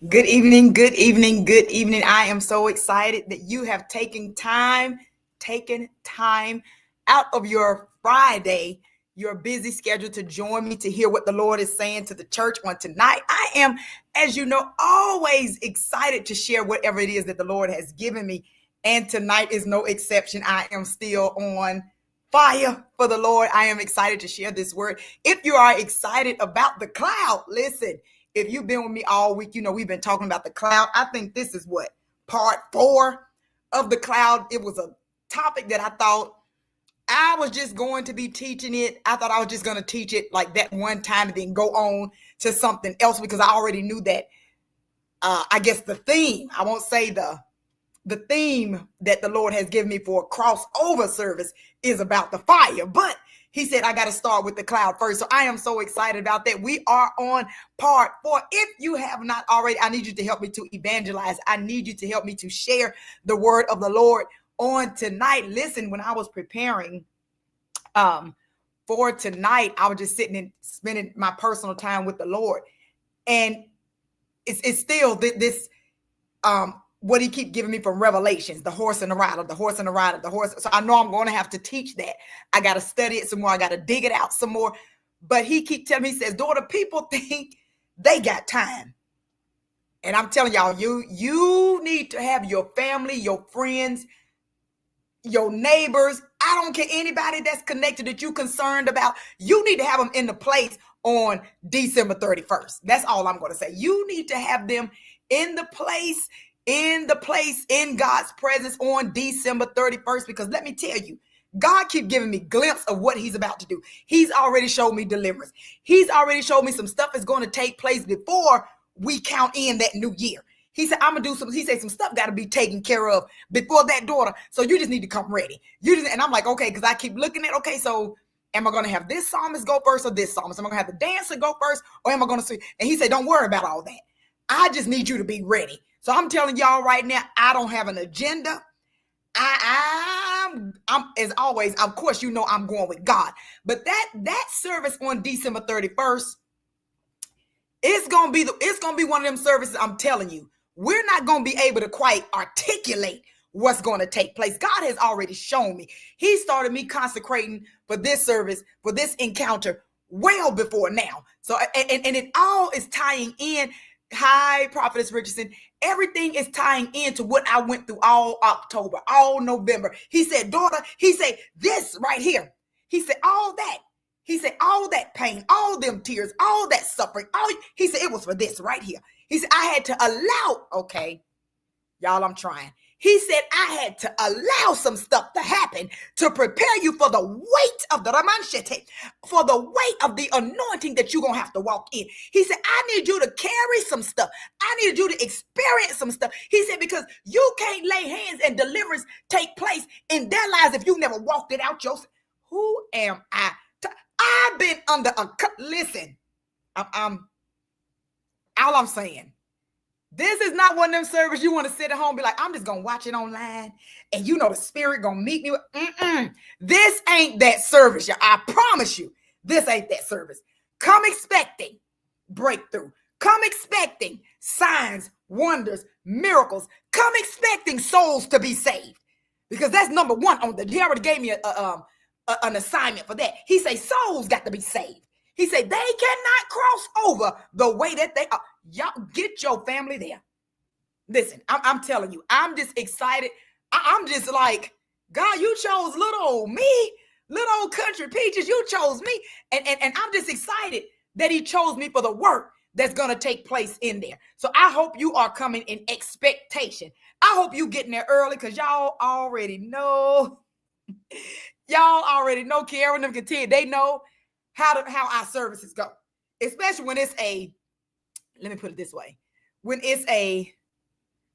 Good evening, good evening, good evening. I am so excited that you have taken time out of your Friday, your busy schedule to join me to hear what the Lord is saying to the church on tonight. I am, as you know, always excited to share whatever it is that the Lord has given me. And tonight is no exception. I am still on fire for the Lord. I am excited to share this word. If you are excited about the cloud, listen. If you've been with me all week, you know we've been talking about the cloud. I think this is what part 4 of the cloud. It was a topic that I thought I was just going to be teaching it. I thought I was just going to teach it like that one time and then go on to something else because I already knew that. I guess the theme. I won't say the theme that the Lord has given me for a crossover service is about the fire, but he said, I got to start with the cloud first. So I am so excited about that. We are on part 4. If you have not already, I need you to help me to evangelize. I need you to help me to share the word of the Lord on tonight. Listen, when I was preparing for tonight, I was just sitting and spending my personal time with the Lord. And it's still this what he keep giving me from Revelations, the horse and the rider, the horse and the rider, the horse. So I know I'm going to have to teach that. I got to study it some more. I got to dig it out some more. But he keep telling me, he says, daughter, people think they got time. And I'm telling y'all, you need to have your family, your friends, your neighbors. I don't care, anybody that's connected that you concerned about. You need to have them in the place on December 31st. That's all I'm going to say. You need to have them in the place in God's presence on December 31st, because let me tell you, God keep giving me glimpse of what he's about to do. He's already showed me deliverance. He's already showed me some stuff is going to take place before we count in that new year. He said, I'm going to do some, he said, some stuff got to be taken care of before that, daughter. So you just need to come ready. And I'm like, okay, because I keep looking at, okay, so am I going to have this psalmist go first or this psalmist? Am I going to have the dancer go first or am I going to see? And he said, don't worry about all that. I just need you to be ready. So I'm telling y'all right now, I don't have an agenda. I'm as always, of course, you know I'm going with God. But that service on December 31st, it's gonna be one of them services. I'm telling you, we're not gonna be able to quite articulate what's going to take place. God has already shown me. He started me consecrating for this service, for this encounter, well before now. So and it all is tying in. Hi, Prophetess Richardson. Everything is tying into what I went through all October, all November. He said, daughter, he said, this right here. He said, all that. He said, all that pain, all them tears, all that suffering. He said, it was for this right here. He said, I had to allow, okay, y'all, I'm trying. He said, I had to allow some stuff to happen to prepare you for the weight of the Ramanshete, for the weight of the anointing that you're going to have to walk in. He said, I need you to carry some stuff. I need you to experience some stuff. He said, because you can't lay hands and deliverance take place in their lives if you never walked it out yourself. Who am I? I've been under a, listen, I'm all I'm saying. This is not one of them services you want to sit at home and be like, I'm just going to watch it online and you know the spirit going to meet me. This ain't that service, y'all. I promise you, this ain't that service. Come expecting breakthrough. Come expecting signs, wonders, miracles. Come expecting souls to be saved. Because that's number one. He already gave me an assignment for that. He say souls got to be saved. He said they cannot cross over the way that they are. Y'all get your family there. Listen, I'm telling you, I'm just excited. I'm just like, God, you chose little old me, little old country peaches. You chose me. And I'm just excited that he chose me for the work that's going to take place in there. So I hope you are coming in expectation. I hope you getting there early because y'all already know. Y'all already know, Kiara and them can tell you, they know how our services go. Especially when it's a, let me put it this way. When it's a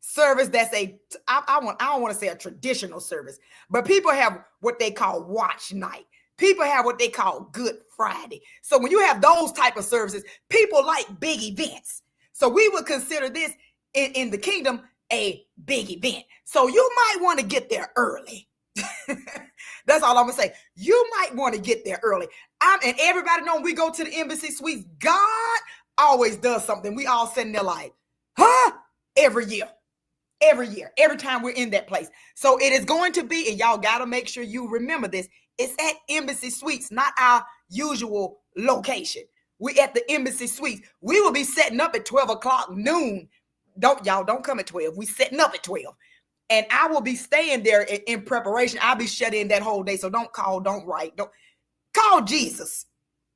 service that's I don't want to say a traditional service, but people have what they call watch night. People have what they call Good Friday. So when you have those type of services, people like big events. So we would consider this in the kingdom a big event. So you might want to get there early. That's all I'm gonna say. You might want to get there early. And everybody know when we go to the embassy suites, God always does something. We all sitting there like, Huh? Every year. Every year. Every time we're in that place. So it is going to be, and y'all got to make sure you remember this. It's at Embassy Suites, not our usual location. We at the Embassy Suites. We will be setting up at 12 o'clock noon. Don't come at 12. We setting up at 12. And I will be staying there in preparation. I'll be shut in that whole day. So don't call, don't write. Don't call Jesus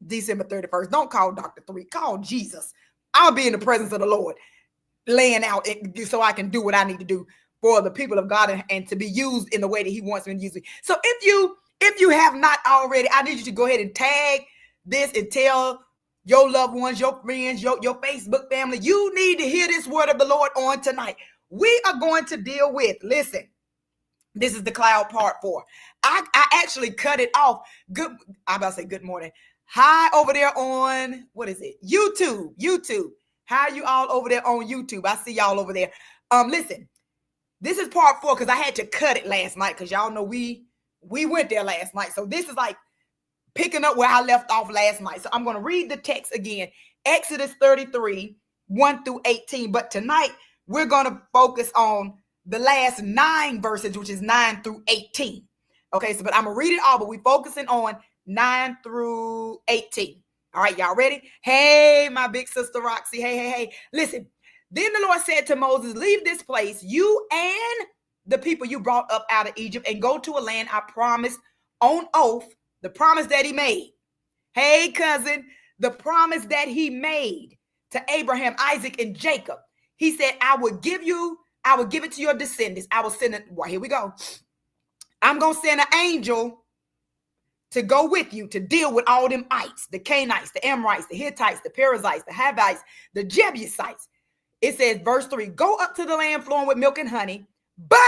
December 31st. Don't call Dr. 3. Call Jesus. I'll be in the presence of the Lord, laying out so I can do what I need to do for the people of God and to be used in the way that he wants me to use me. So if you have not already, I need you to go ahead and tag this and tell your loved ones, your friends, your Facebook family, you need to hear this word of the Lord on tonight. We are going to deal with, listen, this is the cloud part 4. I actually cut it off. I'm about to say good morning. Hi over there on, what is it? YouTube. How are you all over there on YouTube? I see y'all over there. Listen, this is part 4 because I had to cut it last night because y'all know we went there last night. So this is like picking up where I left off last night. So I'm going to read the text again. Exodus 33, 1 through 18. But tonight, we're going to focus on the last 9 verses, which is 9 through 18. Okay, so but I'm going to read it all, but we're focusing on 9 through 18. All right, y'all ready? Hey, my big sister Roxy. Hey. Listen, then the Lord said to Moses, leave this place, you and the people you brought up out of Egypt, and go to a land I promised on oath, the promise that he made. Hey, cousin, the promise that he made to Abraham, Isaac, and Jacob. He said, I will give it to your descendants. I will send it. Well, here we go. I'm going to send an angel to go with you to deal with all them ites, the Canaanites, the Amorites, the Hittites, the Perizzites, the Hivites, the Jebusites. It says, verse 3, go up to the land flowing with milk and honey. But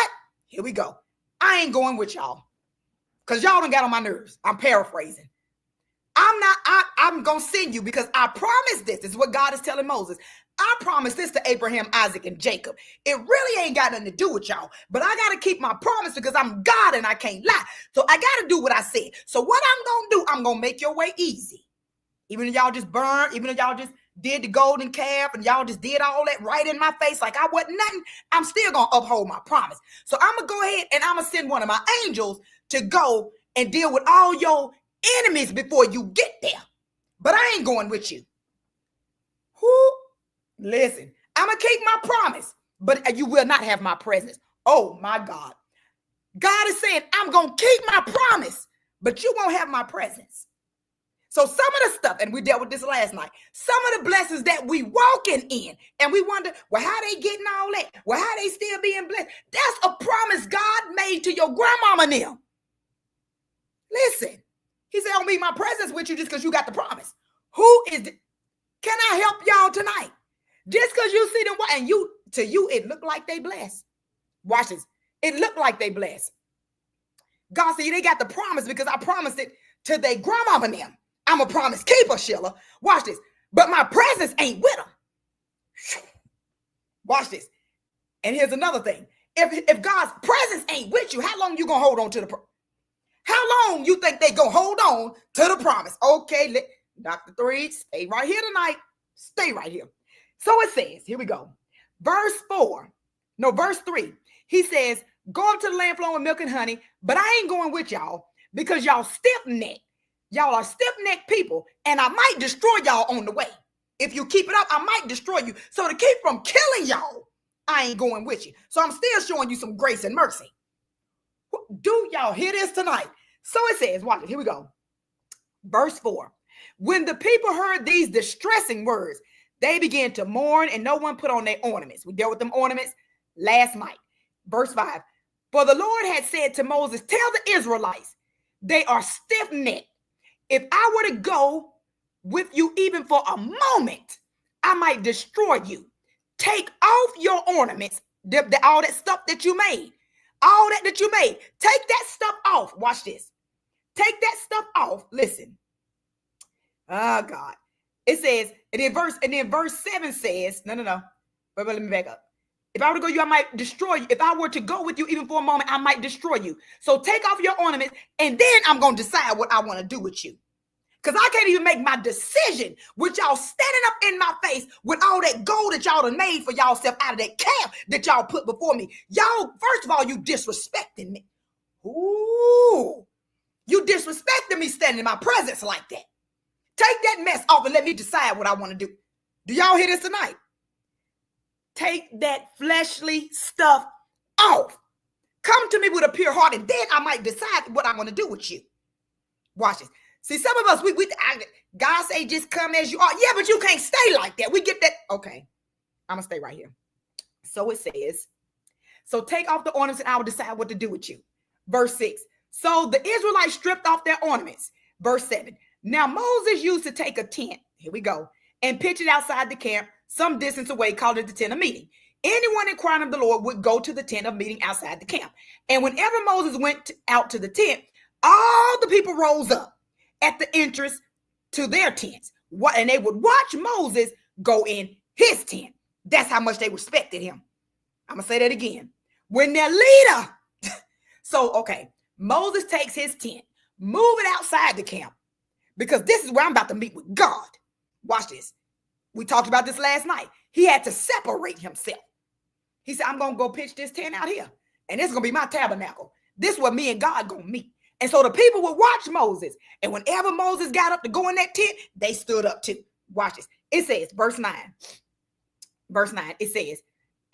here we go. I ain't going with y'all because y'all done got on my nerves. I'm paraphrasing. I'm going to send you because I promised this. This is what God is telling Moses. I promised this to Abraham, Isaac, and Jacob. It really ain't got nothing to do with y'all, but I got to keep my promise because I'm God and I can't lie. So I got to do what I said. So what I'm going to do, I'm going to make your way easy. Even if y'all just burned, even if y'all just did the golden calf and y'all just did all that right in my face like I wasn't nothing, I'm still going to uphold my promise. So I'm going to go ahead and I'm going to send one of my angels to go and deal with all your enemies before you get there. But I ain't going with you. Who? Listen, I'm going to keep my promise, but you will not have my presence. Oh, my God. God is saying, I'm going to keep my promise, but you won't have my presence. So some of the stuff, and we dealt with this last night, some of the blessings that we walking in, and we wonder, well, how they getting all that? Well, how they still being blessed? That's a promise God made to your grandmama and them. Listen, he said, I'll be my presence with you just because you got the promise. Who is it? Can I help y'all tonight? Just because you see them, and to you, it looked like they blessed. Watch this. It looked like they blessed. God said, they got the promise because I promised it to their grandmama and them. I'm a promise keeper, Sheila. Watch this. But my presence ain't with them. Watch this. And here's another thing. If God's presence ain't with you, how long you going to hold on to the promise? How long you think they going to hold on to the promise? Okay, Dr. 3, stay right here tonight. Stay right here. So it says, here we go. Verse 3. He says, go up to the land flowing with milk and honey, but I ain't going with y'all because y'all stiff-necked. Y'all are stiff-necked people, and I might destroy y'all on the way. If you keep it up, I might destroy you. So to keep from killing y'all, I ain't going with you. So I'm still showing you some grace and mercy. Do y'all hear this tonight? So it says, watch it. Here we go. Verse 4. When the people heard these distressing words, they began to mourn, and no one put on their ornaments. We dealt with them ornaments last night. Verse 5. For the Lord had said to Moses, tell the Israelites, they are stiff-necked. If I were to go with you even for a moment, I might destroy you. Take off your ornaments, all that stuff that you made. All that you made. Take that stuff off. Watch this. Take that stuff off. Listen. Oh, God. It says, and then verse 7 says, no. But let me back up. If I were to go you, I might destroy you. If I were to go with you even for a moment, I might destroy you. So take off your ornaments, and then I'm going to decide what I want to do with you. Because I can't even make my decision with y'all standing up in my face with all that gold that y'all done made for y'all self out of that calf that y'all put before me. Y'all, first of all, you disrespecting me. Ooh, you disrespecting me standing in my presence like that. Take that mess off and let me decide what I want to do. Do y'all hear this tonight? Take that fleshly stuff off. Come to me with a pure heart, and then I might decide what I'm going to do with you. Watch this. See, some of us, God say just come as you are. Yeah, but you can't stay like that. We get that. Okay, I'm going to stay right here. So it says, so take off the ornaments and I will decide what to do with you. Verse 6. So the Israelites stripped off their ornaments. Verse 7. Now Moses used to take a tent. Here we go. And pitch it outside the camp some distance away, called it the tent of meeting. Anyone inquiring of the Lord would go to the tent of meeting outside the camp. And whenever Moses went out to the tent, all the people rose up at the entrance to their tents. And they would watch Moses go in his tent. That's how much they respected him. I'm going to say that again. When their leader, okay, Moses takes his tent, move it outside the camp, because this is where I'm about to meet with God. Watch this. We talked about this last night. He had to separate himself. He said, I'm going to go pitch this tent out here, and it's going to be my tabernacle. This is where me and God going to meet. And so the people would watch Moses, and whenever Moses got up to go in that tent, they stood up too. Watch this. It says, verse 9, it says,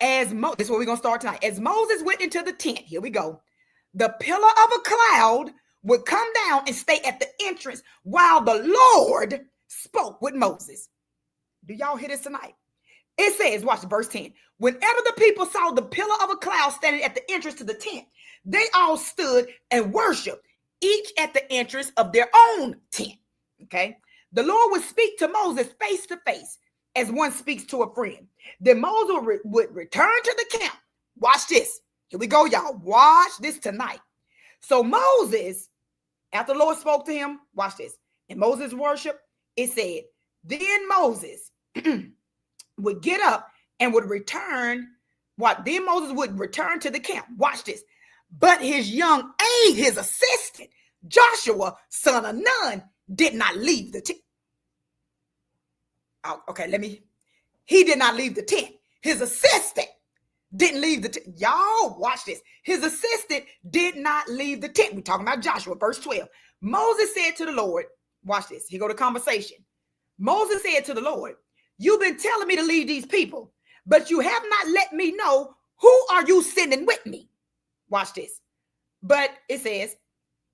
this is where we're going to start tonight. As Moses went into the tent, here we go, the pillar of a cloud would come down and stay at the entrance while the Lord spoke with Moses. Do y'all hear this tonight? It says, watch verse 10. Whenever the people saw the pillar of a cloud standing at the entrance to the tent, they all stood and worshiped, each at the entrance of their own tent. Okay. The Lord would speak to Moses face to face as one speaks to a friend. Then Moses would return to the camp. Watch this. Here we go, y'all. Watch this tonight. So Moses, after the Lord spoke to him, watch this. In Moses' worship, it said, then Moses would get up and would return. Then Moses would return to the camp. Watch this. But his young aide, his assistant, Joshua, son of Nun, did not leave the tent. He did not leave the tent. His assistant didn't leave the tent. Y'all, watch this. His assistant did not leave the tent. We're talking about Joshua, verse 12. Moses said to the Lord, watch this. Here go the conversation. Moses said to the Lord, you've been telling me to lead these people, but you have not let me know who are you sending with me. Watch this. But it says,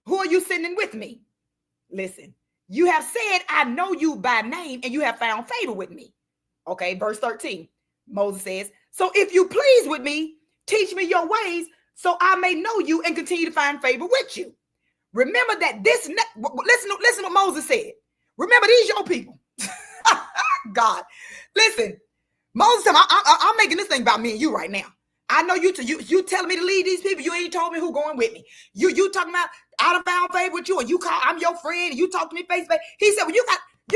who are you sending with me? Listen, you have said, I know you by name and you have found favor with me. Okay, verse 13. Moses says, so if you please with me, teach me your ways so I may know you and continue to find favor with you. Remember that listen what Moses said. Remember, these your people. God, listen, Moses, I'm making this thing about me and you right now. I know you telling me to lead these people. You ain't told me who going with me. You talking about I done found favor with you, and I'm your friend, and you talk to me face to face. He said, well, you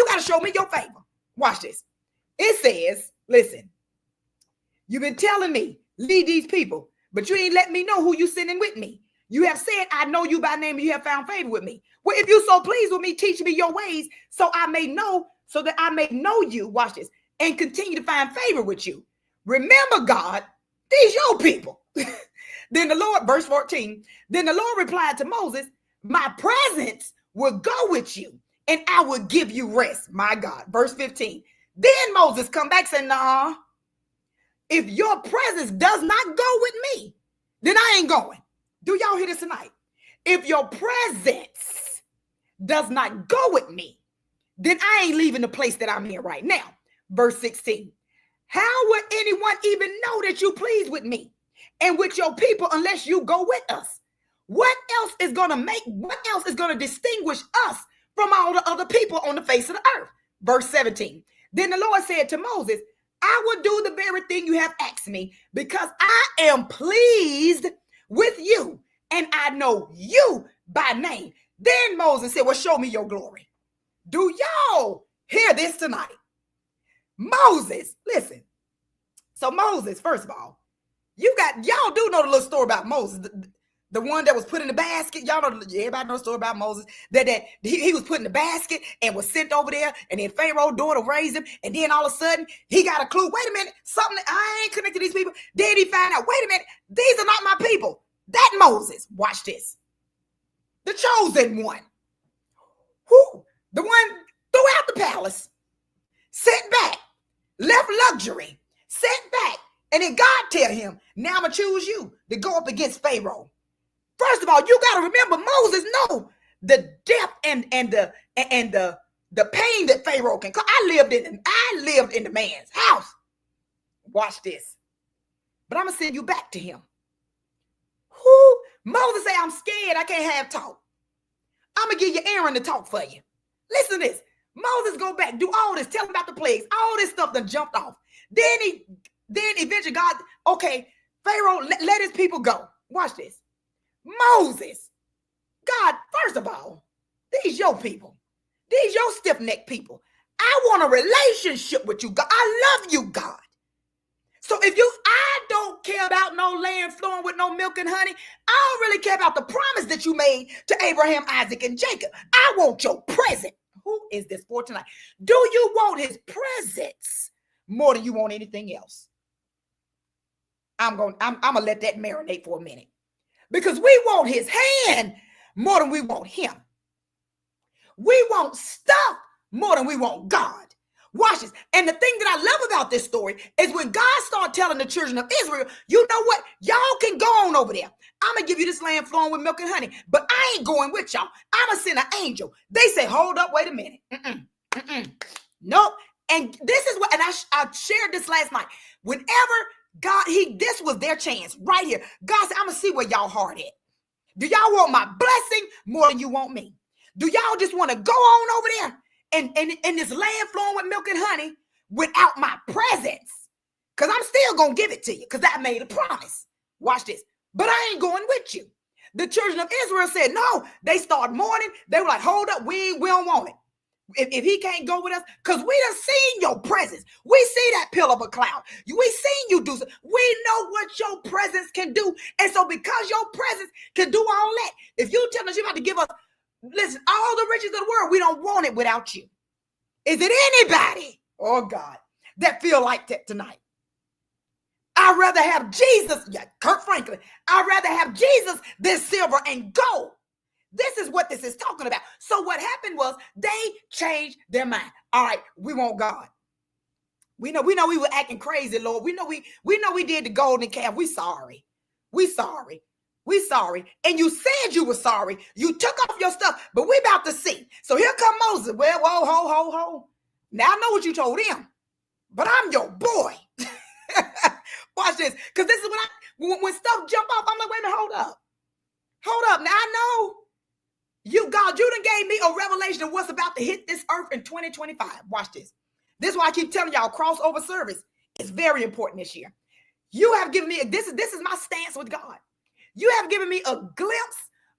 got to show me your favor. Watch this. It says, listen, you've been telling me lead these people, but you ain't let me know who you sending with me. You have said, I know you by name, and you have found favor with me. Well, if you so pleased with me, teach me your ways so that I may know you, watch this, and continue to find favor with you. Remember, God, these your people. Then the Lord, verse 14, then the Lord replied to Moses, my presence will go with you and I will give you rest. My God. Verse 15. Then Moses come back saying, nah, if your presence does not go with me, then I ain't going. Do y'all hear this tonight? If your presence does not go with me, then I ain't leaving the place that I'm in right now. Verse 16. How would anyone even know that you pleased with me and with your people unless you go with us? What else is going to distinguish us from all the other people on the face of the earth? Verse 17. Then the Lord said to Moses, I will do the very thing you have asked me because I am pleased with you and I know you by name. Then Moses said, well, show me your glory. Do y'all hear this tonight? Moses, listen. So Moses, first of all, y'all do know the little story about Moses. The one that was put in the basket. Y'all know, everybody knows the story about Moses. That he was put in the basket and was sent over there. And then Pharaoh's daughter raised him. And then all of a sudden, he got a clue. Wait a minute. Something, I ain't connected to these people. Then he found out, wait a minute. These are not my people. That Moses, watch this. The chosen one. Who? The one throughout the palace. Sat back. Left luxury. Sat back. And then God tell him, now I'm going to choose you to go up against Pharaoh. First of all, you got to remember, Moses know the depth and the pain that Pharaoh can cause. I lived in the man's house. Watch this. But I'm going to send you back to him. Who? Moses say, I'm scared. I can't have talk. I'm going to give you Aaron to talk for you. Listen to this. Moses go back, do all this, tell him about the plagues. All this stuff done jumped off. Then eventually God, okay, Pharaoh, let his people go. Watch this. Moses, God, first of all, these your people. These your stiff-necked people. I want a relationship with you, God. I love you, God. So I don't care about no land flowing with no milk and honey. I don't really care about the promise that you made to Abraham, Isaac, and Jacob. I want your presence. Who is this for tonight? Do you want his presence more than you want anything else? I'm gonna let that marinate for a minute. Because we want his hand more than we want him. We want stuff more than we want God. Watch this. And the thing that I love about this story is when God started telling the children of Israel, you know what? Y'all can go on over there. I'm going to give you this land flowing with milk and honey, but I ain't going with y'all. I'm going to send an angel. They say, hold up, wait a minute. Nope. And this is what, and I shared this last night. Whenever God, this was their chance right here. God said, I'm going to see where y'all heart at. Do y'all want my blessing more than you want me? Do y'all just want to go on over there and this land flowing with milk and honey without my presence? Because I'm still going to give it to you because I made a promise. Watch this. But I ain't going with you. The children of Israel said, no. They started mourning. They were like, hold up. We don't want it. If he can't go with us, because we done seen your presence. We see that pillar of a cloud. We seen you do something. We know what your presence can do. And so because your presence can do all that, if you tell us you're about to give us, listen, all the riches of the world, we don't want it without you. Is it anybody, oh God, that feel like that tonight? I'd rather have Jesus, Kirk Franklin, I'd rather have Jesus than silver and gold. This is what this is talking about. So what happened was they changed their mind. All right, we want God. We know we were acting crazy, Lord. We know we did the golden calf. We sorry. We sorry. And you said you were sorry. You took off your stuff, but we about to see. So here come Moses. Well, whoa, ho. Now I know what you told him, but I'm your boy. Watch this. Because this is when stuff jump off, I'm like, wait a minute, hold up. Now I know you, God, you done gave me a revelation of what's about to hit this earth in 2025. Watch this. This is why I keep telling y'all crossover service is very important this year. You have given me, this is my stance with God. You have given me a glimpse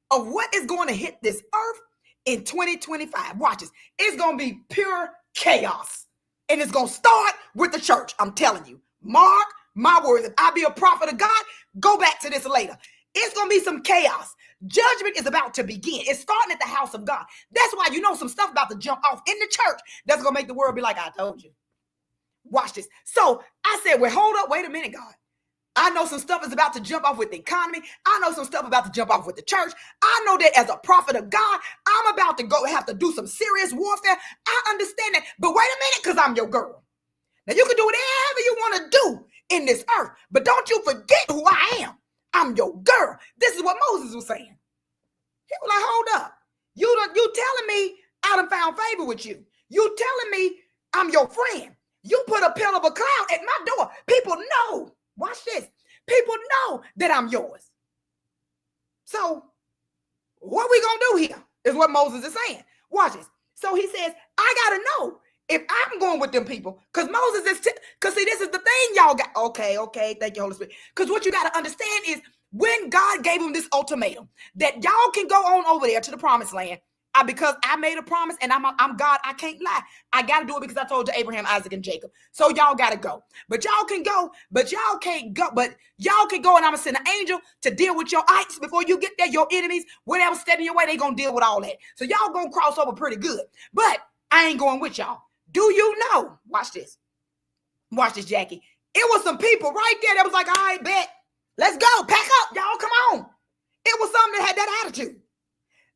of what is going to hit this earth in 2025. Watch this. It's going to be pure chaos. And it's going to start with the church. I'm telling you. Mark my words. If I be a prophet of God, go back to this later. It's going to be some chaos. Judgment is about to begin. It's starting at the house of God. That's why you know some stuff about to jump off in the church. That's going to make the world be like, I told you. Watch this. So I said, well, hold up. Wait a minute, God. I know some stuff is about to jump off with the economy. I know some stuff about to jump off with the church. I know that as a prophet of God, I'm about to go have to do some serious warfare. I understand that. But wait a minute, because I'm your girl. Now, you can do whatever you want to do in this earth, but don't you forget who I am. I'm your girl. This is what Moses was saying. He was like, hold up. You telling me I done found favor with you. You telling me I'm your friend. You put a pillar of a cloud at my door. People know. Watch this. People know that I'm yours. So what we going to do here is what Moses is saying. Watch this. So he says, I got to know if I'm going with them people, because Moses is, because see, this is the thing y'all got. Okay. Thank you, Holy Spirit. Because what you got to understand is when God gave him this ultimatum that y'all can go on over there to the promised land, because I made a promise and I'm God, I can't lie. I got to do it because I told to Abraham, Isaac, and Jacob. So y'all got to go. But y'all can go, but y'all can't go. But y'all can go, and I'm going to send an angel to deal with your ites before you get there. Your enemies, whatever step in your way, they going to deal with all that. So y'all going to cross over pretty good. But I ain't going with y'all. Do you know? Watch this. Watch this, Jackie. It was some people right there that was like, all right, bet. Let's go. Pack up. Y'all come on. It was something that had that attitude.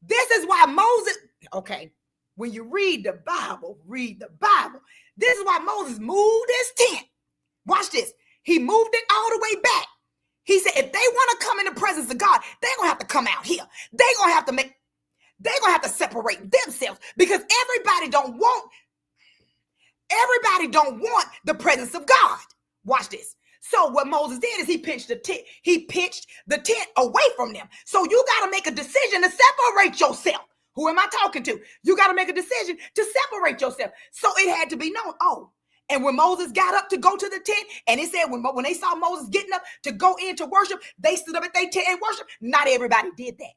This is why Moses, okay, when you read the Bible, This is why Moses moved his tent. Watch this. He moved it all the way back. He said, if they want to come in the presence of God, they're going to have to come out here. They're going to have to separate themselves because everybody don't want the presence of God. Watch this. So what Moses did is he pitched the tent away from them. So you got to make a decision to separate yourself. Who am I talking to? You got to make a decision to separate yourself. So it had to be known. Oh, and when Moses got up to go to the tent, and it said when they saw Moses getting up to go in to worship, they stood up at their tent and worshiped. Not everybody did that.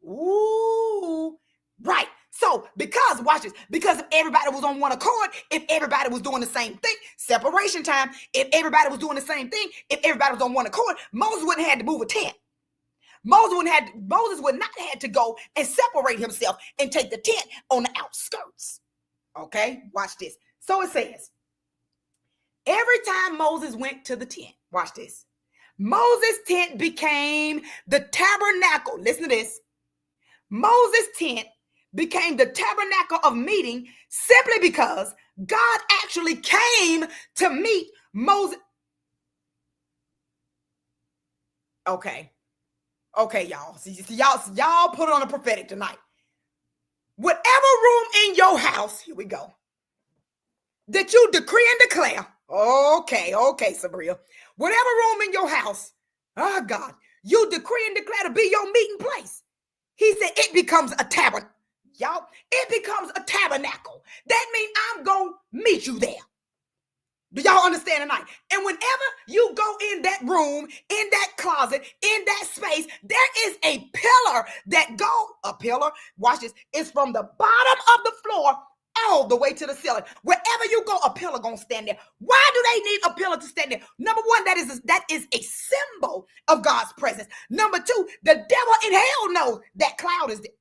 Ooh, right. So watch this, because if everybody was on one accord, if everybody was doing the same thing, separation time, if everybody was doing the same thing, if everybody was on one accord, Moses wouldn't have had to move a tent. Moses would not have had to go and separate himself and take the tent on the outskirts. Okay, watch this. So it says, every time Moses went to the tent, watch this, Moses' tent became the tabernacle. Listen to this. Moses' tent became the tabernacle of meeting simply because God actually came to meet Moses. Okay, y'all. See, y'all put it on the prophetic tonight. Whatever room in your house, here we go, that you decree and declare. Okay, Sabria. Whatever room in your house, oh God, you decree and declare to be your meeting place. He said it becomes a tabernacle. Y'all, it becomes a tabernacle. That means I'm going to meet you there. Do y'all understand tonight? And whenever you go in that room, in that closet, in that space, there is a pillar watch this, it's from the bottom of the floor all the way to the ceiling. Wherever you go, a pillar gonna stand there. Why do they need a pillar to stand there? Number one, that is a symbol of God's presence. Number two, the devil in hell knows that cloud is there.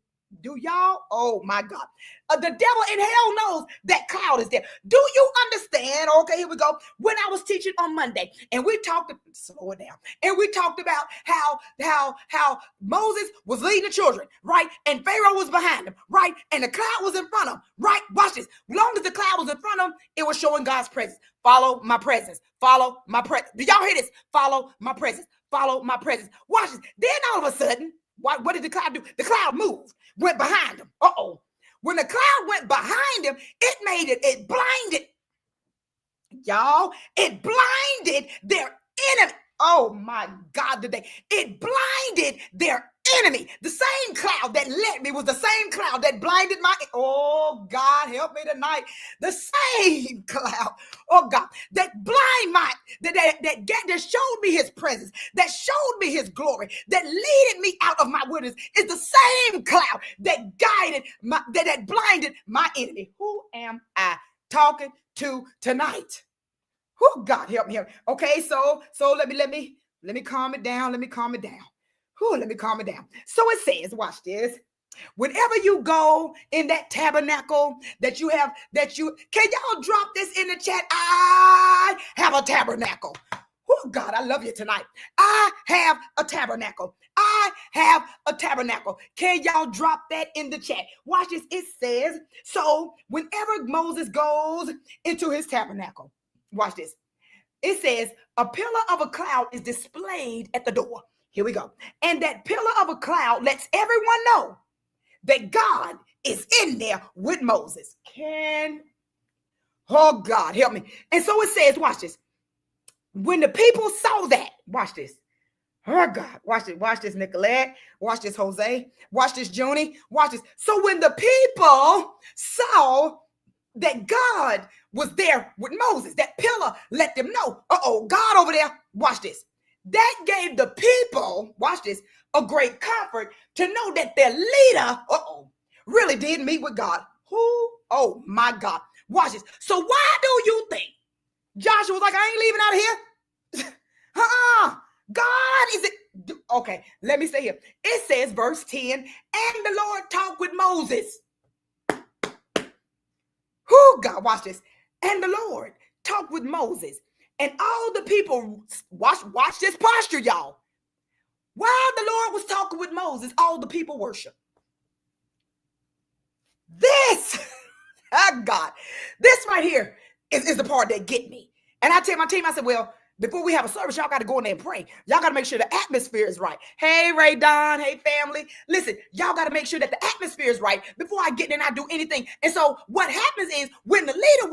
Do y'all? Oh my God. The devil in hell knows that cloud is there. Do you understand? Okay, here we go. When I was teaching on Monday, and we talked, slow it down, and we talked about how Moses was leading the children, right? And Pharaoh was behind him, right? And the cloud was in front of him, right? Watch this. As long as the cloud was in front of him, it was showing God's presence. Follow my presence. Follow my presence. Do y'all hear this? Follow my presence. Follow my presence. Watch this. Then all of a sudden, what did the cloud do? The cloud moved, went behind him. When the cloud went behind him, it blinded. Y'all, it blinded their enemy. Oh my God, today. It blinded their enemy. The same cloud that led me was the same cloud that blinded oh God, help me tonight. The same cloud, oh God, that that showed me his presence, that showed me his glory, that leaded me out of my wilderness is the same cloud that guided that blinded my enemy. Who am I talking to tonight? Oh God, help me here. Okay, so let me calm it down. Let me calm it down. So it says, watch this. Whenever you go in that tabernacle can y'all drop this in the chat? I have a tabernacle. Oh God, I love you tonight. I have a tabernacle. Can y'all drop that in the chat? Watch this. It says, so whenever Moses goes into his tabernacle, watch this. It says a pillar of a cloud is displayed at the door. Here we go. And that pillar of a cloud lets everyone know that God is in there with Moses. Oh God, help me. And so it says, watch this. When the people saw that, watch this. Oh God, watch this, Nicolette. Watch this, Jose. Watch this, Junie. Watch this. So when the people saw that God was there with Moses, that pillar let them know, God over there, watch this. That gave the people, watch this, a great comfort to know that their leader, really did meet with God. Who? Oh my God. Watch this. So why do you think Joshua was like, I ain't leaving out of here? God is it. Okay, let me say here. It says, verse 10, and the Lord talked with Moses. Who? God, watch this. And the Lord talked with Moses. And all the people, watch this posture, y'all. While the Lord was talking with Moses, all the people worship. This, God, this right here is the part that get me. And I tell my team, I said, well, before we have a service, y'all got to go in there and pray. Y'all got to make sure the atmosphere is right. Hey, Ray Don. Hey, family. Listen, y'all got to make sure that the atmosphere is right before I get in and I do anything. And so what happens is when the leader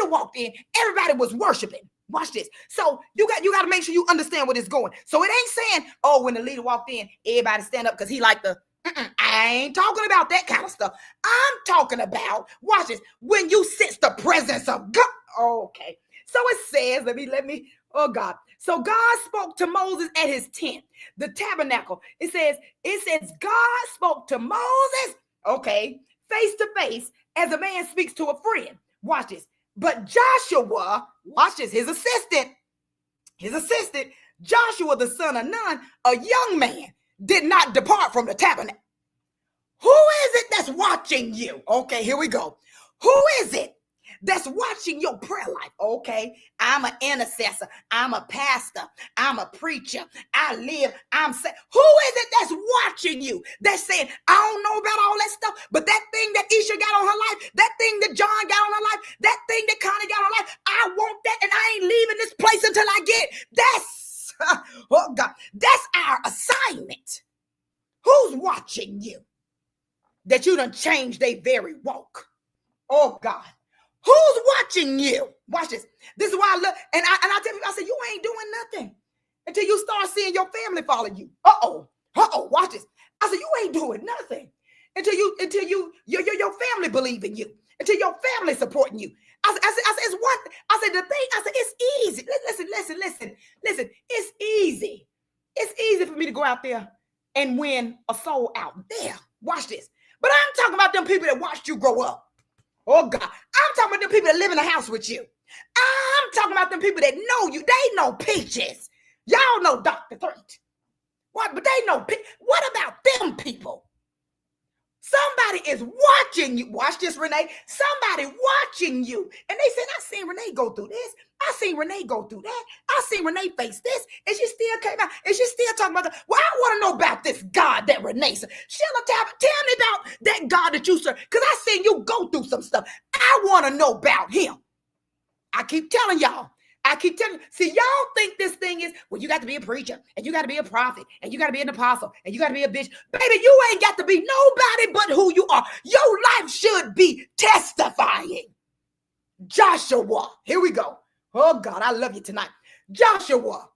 walked in, everybody was worshiping. Watch this. So you got to make sure you understand where it's going. So it ain't saying, oh, when the leader walked in, everybody stand up because he like the, I ain't talking about that kind of stuff. I'm talking about, watch this, when you sense the presence of God. Okay. So it says, let me, oh God. So God spoke to Moses at his tent, the tabernacle. It says God spoke to Moses, okay, face to face as a man speaks to a friend. Watch this. But Joshua, watch this, his assistant, Joshua, the son of Nun, a young man, did not depart from the tabernacle. Who is it that's watching you? Okay, here we go. Who is it that's watching your prayer life? Okay, I'm an intercessor. I'm a pastor. I'm a preacher. I'm saying, who is it that's watching you? That's saying, I don't know about all that stuff, but that thing that Isha got on her life, that thing that John got on her life, that thing that Connie got on her life, I want that, and I ain't leaving this place until I get. That's, oh God, that's our assignment. Who's watching you? That you done changed their very walk. Oh God. Who's watching you? Watch this. This is why I look, and I tell people, I say, you ain't doing nothing until you start seeing your family follow you. Watch this. I said, you ain't doing nothing until your family believe in you, until your family supporting you. I said, it's one. I said, it's easy. Listen. It's easy. It's easy for me to go out there and win a soul out there. Watch this. But I'm talking about them people that watched you grow up. Oh God. I'm talking about them people that live in the house with you. I'm talking about them people that know you. They know Peaches. Y'all know Dr. Threat. What? But they know. What about them people? Somebody is watching you. Watch this, Renee. Somebody watching you. And they said, I seen Renee go through this. I seen Renee go through that. I seen Renee face this. And she still came out. And she still talking about that. Well, I want to know about this God that Renee served. Sheila, tell me about that God that you serve. Because I seen you go through some stuff. I want to know about him. I keep telling y'all. See, y'all think this thing is, well, you got to be a preacher, and you got to be a prophet, and you got to be an apostle, and you got to be a bishop. Baby, you ain't got to be nobody but who you are. Your life should be testifying. Joshua, here we go. Oh, God, I love you tonight. Joshua,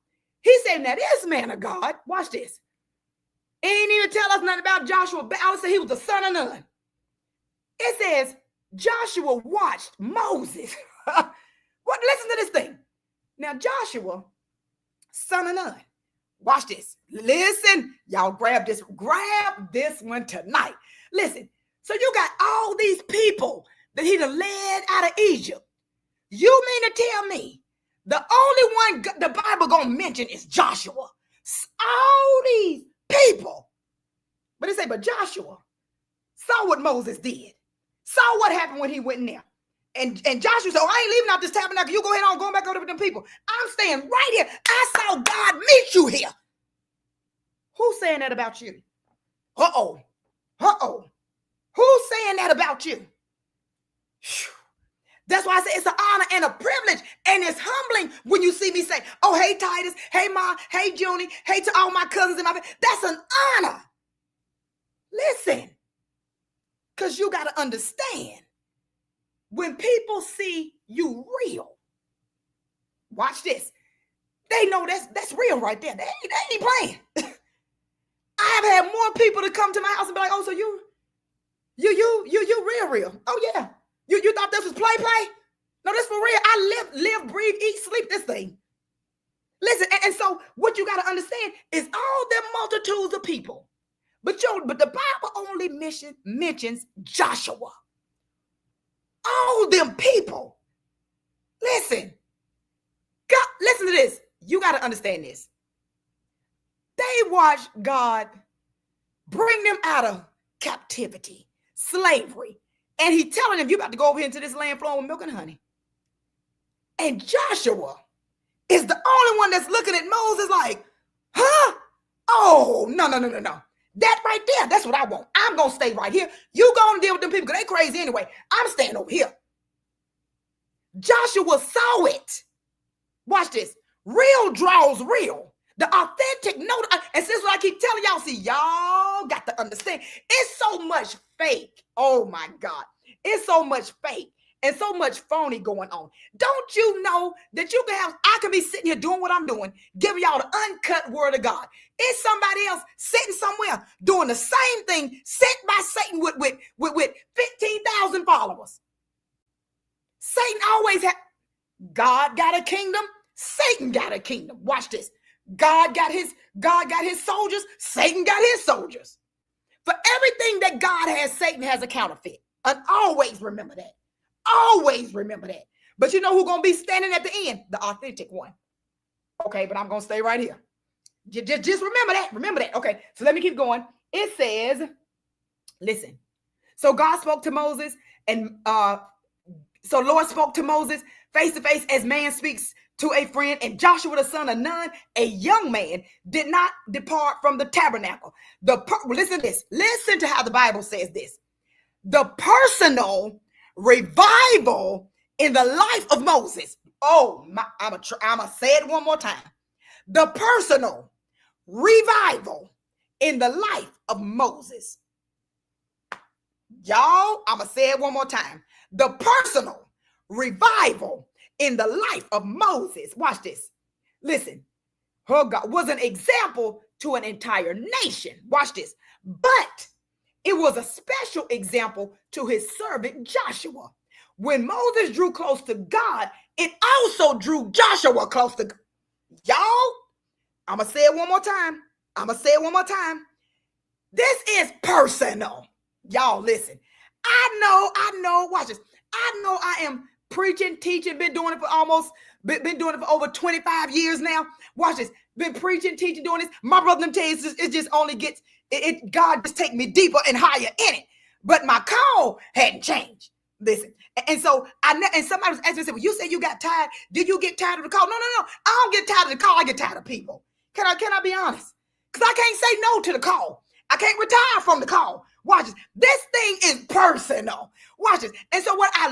he said, now this man of God, watch this. He ain't even tell us nothing about Joshua. I would say he was the son of Nun. It says, Joshua watched Moses. Listen to this thing. Now, Joshua, son of Nun, watch this. Listen, y'all grab this one tonight. Listen, so you got all these people that he done led out of Egypt. You mean to tell me the only one the Bible gonna mention is Joshua? All these people. But it say, but Joshua saw what Moses did. Saw what happened when he went in there. And Joshua said, oh, I ain't leaving out this tabernacle. You go ahead on going back over to them people. I'm staying right here. I saw God meet you here. Who's saying that about you? Uh-oh. Who's saying that about you? Whew. That's why I say it's an honor and a privilege. And it's humbling when you see me say, oh, hey, Titus. Hey, Ma. Hey, Junie. Hey, to all my cousins and my family. That's an honor. Listen. Because you got to understand. When people see you real, watch this. They know that's real right there. They ain't playing. I have had more people to come to my house and be like, oh, so you real. Oh yeah. You thought this was play? No, this for real. I live, breathe, eat, sleep this thing. Listen, and so what you got to understand is all them multitudes of people. But the Bible only mentions Joshua. All them people. Listen. God, listen to this. You got to understand this. They watched God bring them out of captivity, slavery. And he telling them, you about to go over here into this land flowing with milk and honey. And Joshua is the only one that's looking at Moses like, huh? Oh, no. That right there, that's what I want. I'm going to stay right here. You go and deal with them people because they crazy anyway. I'm staying over here. Joshua saw it. Watch this. Real draws real. The authentic note. And this is what I keep telling y'all. See, y'all got to understand. It's so much fake. Oh, my God. It's so much fake and so much phony going on. Don't you know that I can be sitting here doing what I'm doing, giving y'all the uncut word of God. It's somebody else sitting somewhere doing the same thing, sent by Satan with 15,000 followers. Satan always had, God got a kingdom, Satan got a kingdom. Watch this. God got his soldiers, Satan got his soldiers. For everything that God has, Satan has a counterfeit. And always remember that. Always remember that. But you know who's going to be standing at the end? The authentic one. Okay, but I'm going to stay right here. Just remember that. Remember that. Okay, so let me keep going. It says, listen. So God spoke to Moses, and so Lord spoke to Moses face to face as man speaks to a friend, and Joshua the son of Nun, a young man, did not depart from the tabernacle. Listen to this. Listen to how the Bible says this. The personal revival in the life of Moses. Oh, I'm going to say it one more time. The personal revival in the life of Moses. Y'all, I'm going to say it one more time. The personal revival in the life of Moses. Watch this. Listen. Her God was an example to an entire nation. Watch this. But it was a special example to his servant Joshua. When Moses drew close to God, it also drew Joshua close to God. Y'all, I'm going to say it one more time. This is personal. Y'all, listen. I know, watch this. I know I am preaching, teaching, been doing it for over 25 years now. Watch this. Been preaching, teaching, doing this. My brother them tell you it just only gets, God just take me deeper and higher in it. But my call hadn't changed. Listen. And so and somebody was asking me, well, you said you got tired. Did you get tired of the call? No. I don't get tired of the call. I get tired of people. Can I be honest? Because I can't say no to the call. I can't retire from the call. Watch this. This thing is personal. Watch this. And so what I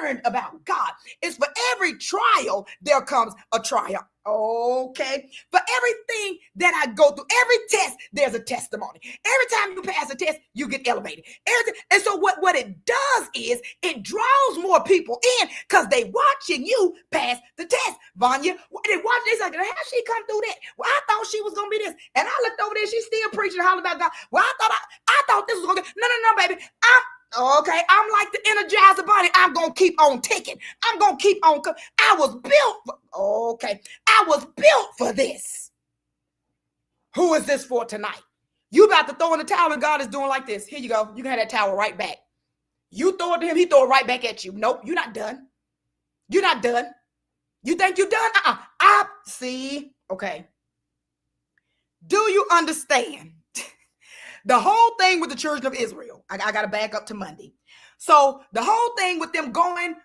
learned about God is for every trial, there comes a triumph. Okay. For everything that I go through, every test, there's a testimony. Every time you pass a test, you get elevated. And so what it does is it draws more people in because they watching you pass the test. Vanya, they watch this like, how she come through that? Well, I thought she was going to be this. And I looked over there, she's still preaching and hollering about God. Well, I thought this was going to get, no, baby. I'm like the Energizer Bunny. I'm going to keep on ticking. I'm going to keep on. I was built for this. Who is this for tonight? You about to throw in the towel and God is doing like this. Here you go. You can have that towel right back. You throw it to him. He throw it right back at you. Nope, you're not done. You're not done. You think you're done? See. Okay. Do you understand? The whole thing with the children of Israel, I got to back up to Monday. So the whole thing with them going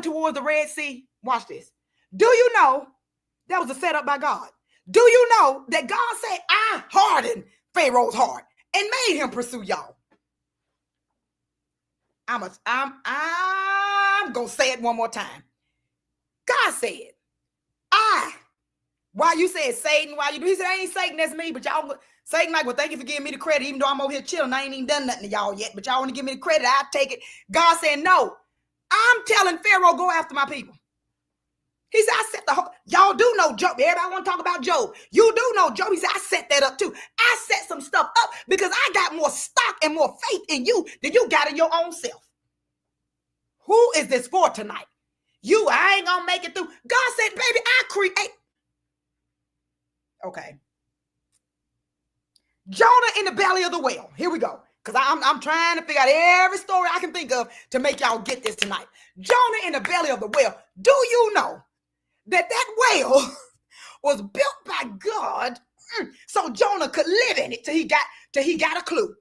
towards the Red Sea, watch this. Do you know that was a setup by God? Do you know that God said, I hardened Pharaoh's heart and made him pursue y'all? I'm going to say it one more time. God said, why you said Satan, he said, I ain't Satan, that's me, but y'all, Satan like, well, thank you for giving me the credit, even though I'm over here chilling, I ain't even done nothing to y'all yet, but y'all want to give me the credit, I'll take it. God said, no, I'm telling Pharaoh, go after my people. He said, I set y'all do know Job. Everybody want to talk about Job. You do know Job. He said, I set that up too. I set some stuff up because I got more stock and more faith in you than you got in your own self. Who is this for tonight? I ain't gonna make it through. God said, baby, I create. Okay. Jonah in the belly of the whale. Here we go. Because I'm trying to figure out every story I can think of to make y'all get this tonight. Jonah in the belly of the whale. Do you know that whale was built by God so Jonah could live in it till he got a clue?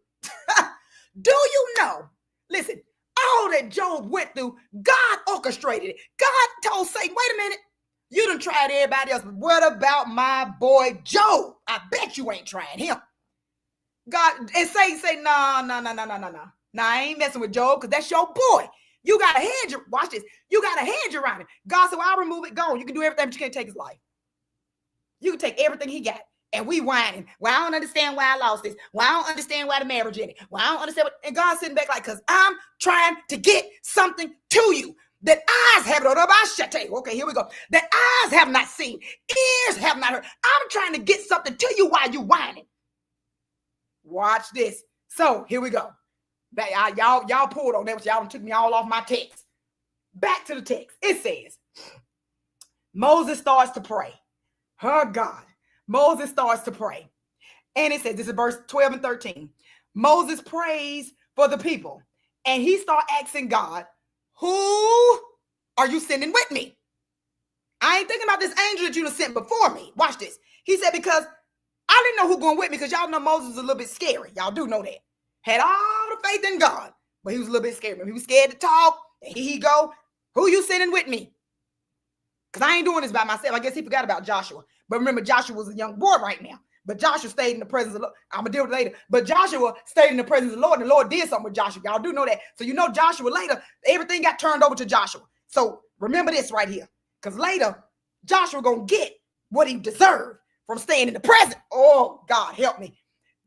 Do you know? Listen, all that Job went through, God orchestrated it. God told Satan, wait a minute. You done tried everybody else, but what about my boy Job? I bet you ain't trying him. God, and Satan say, no. I ain't messing with Job because that's your boy. You got a hedge. Watch this. You got a hedge around it. God said, well, I'll remove it. Go on. You can do everything, but you can't take his life. You can take everything he got. And we whining. Well, I don't understand why I lost this. Well, I don't understand why the marriage ended. Well, I don't understand what. And God's sitting back like, because I'm trying to get something to you that eyes have not. Okay, here we go. That eyes have not seen, ears have not heard. I'm trying to get something to you while you whining. Watch this. So here we go. Y'all pulled on that, but y'all took me all off my text. Back to the text. It says, Moses starts to pray. Oh God. Moses starts to pray. And it says, this is verse 12 and 13. Moses prays for the people. And he starts asking God, who are you sending with me? I ain't thinking about this angel that you done sent before me. Watch this. He said, because I didn't know who going with me, because y'all know Moses was a little bit scary. Y'all do know that. Had all the faith in God, but he was a little bit scared. He was scared to talk. And here he go. Who you sending with me? Because I ain't doing this by myself. I guess he forgot about Joshua. But remember, Joshua was a young boy right now. But Joshua stayed in the presence of the Lord. I'm going to deal with it later. But Joshua stayed in the presence of the Lord, and the Lord did something with Joshua. Y'all do know that. So you know Joshua later, everything got turned over to Joshua. So remember this right here. Because later, Joshua going to get what he deserved from staying in the present. Oh, God, help me.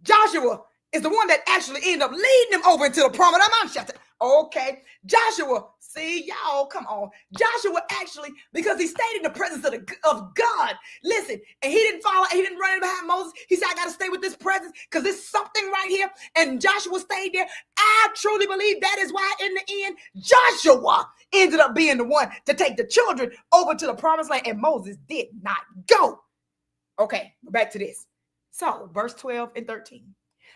Joshua is the one that actually ended up leading them over into the promised land. Okay. Joshua, see, y'all, come on. Joshua actually, because he stayed in the presence of God. Listen, and he didn't run in behind Moses. He said, I got to stay with this presence because there's something right here. And Joshua stayed there. I truly believe that is why in the end, Joshua ended up being the one to take the children over to the promised land. And Moses did not go. Okay, back to this. So, verse 12 and 13.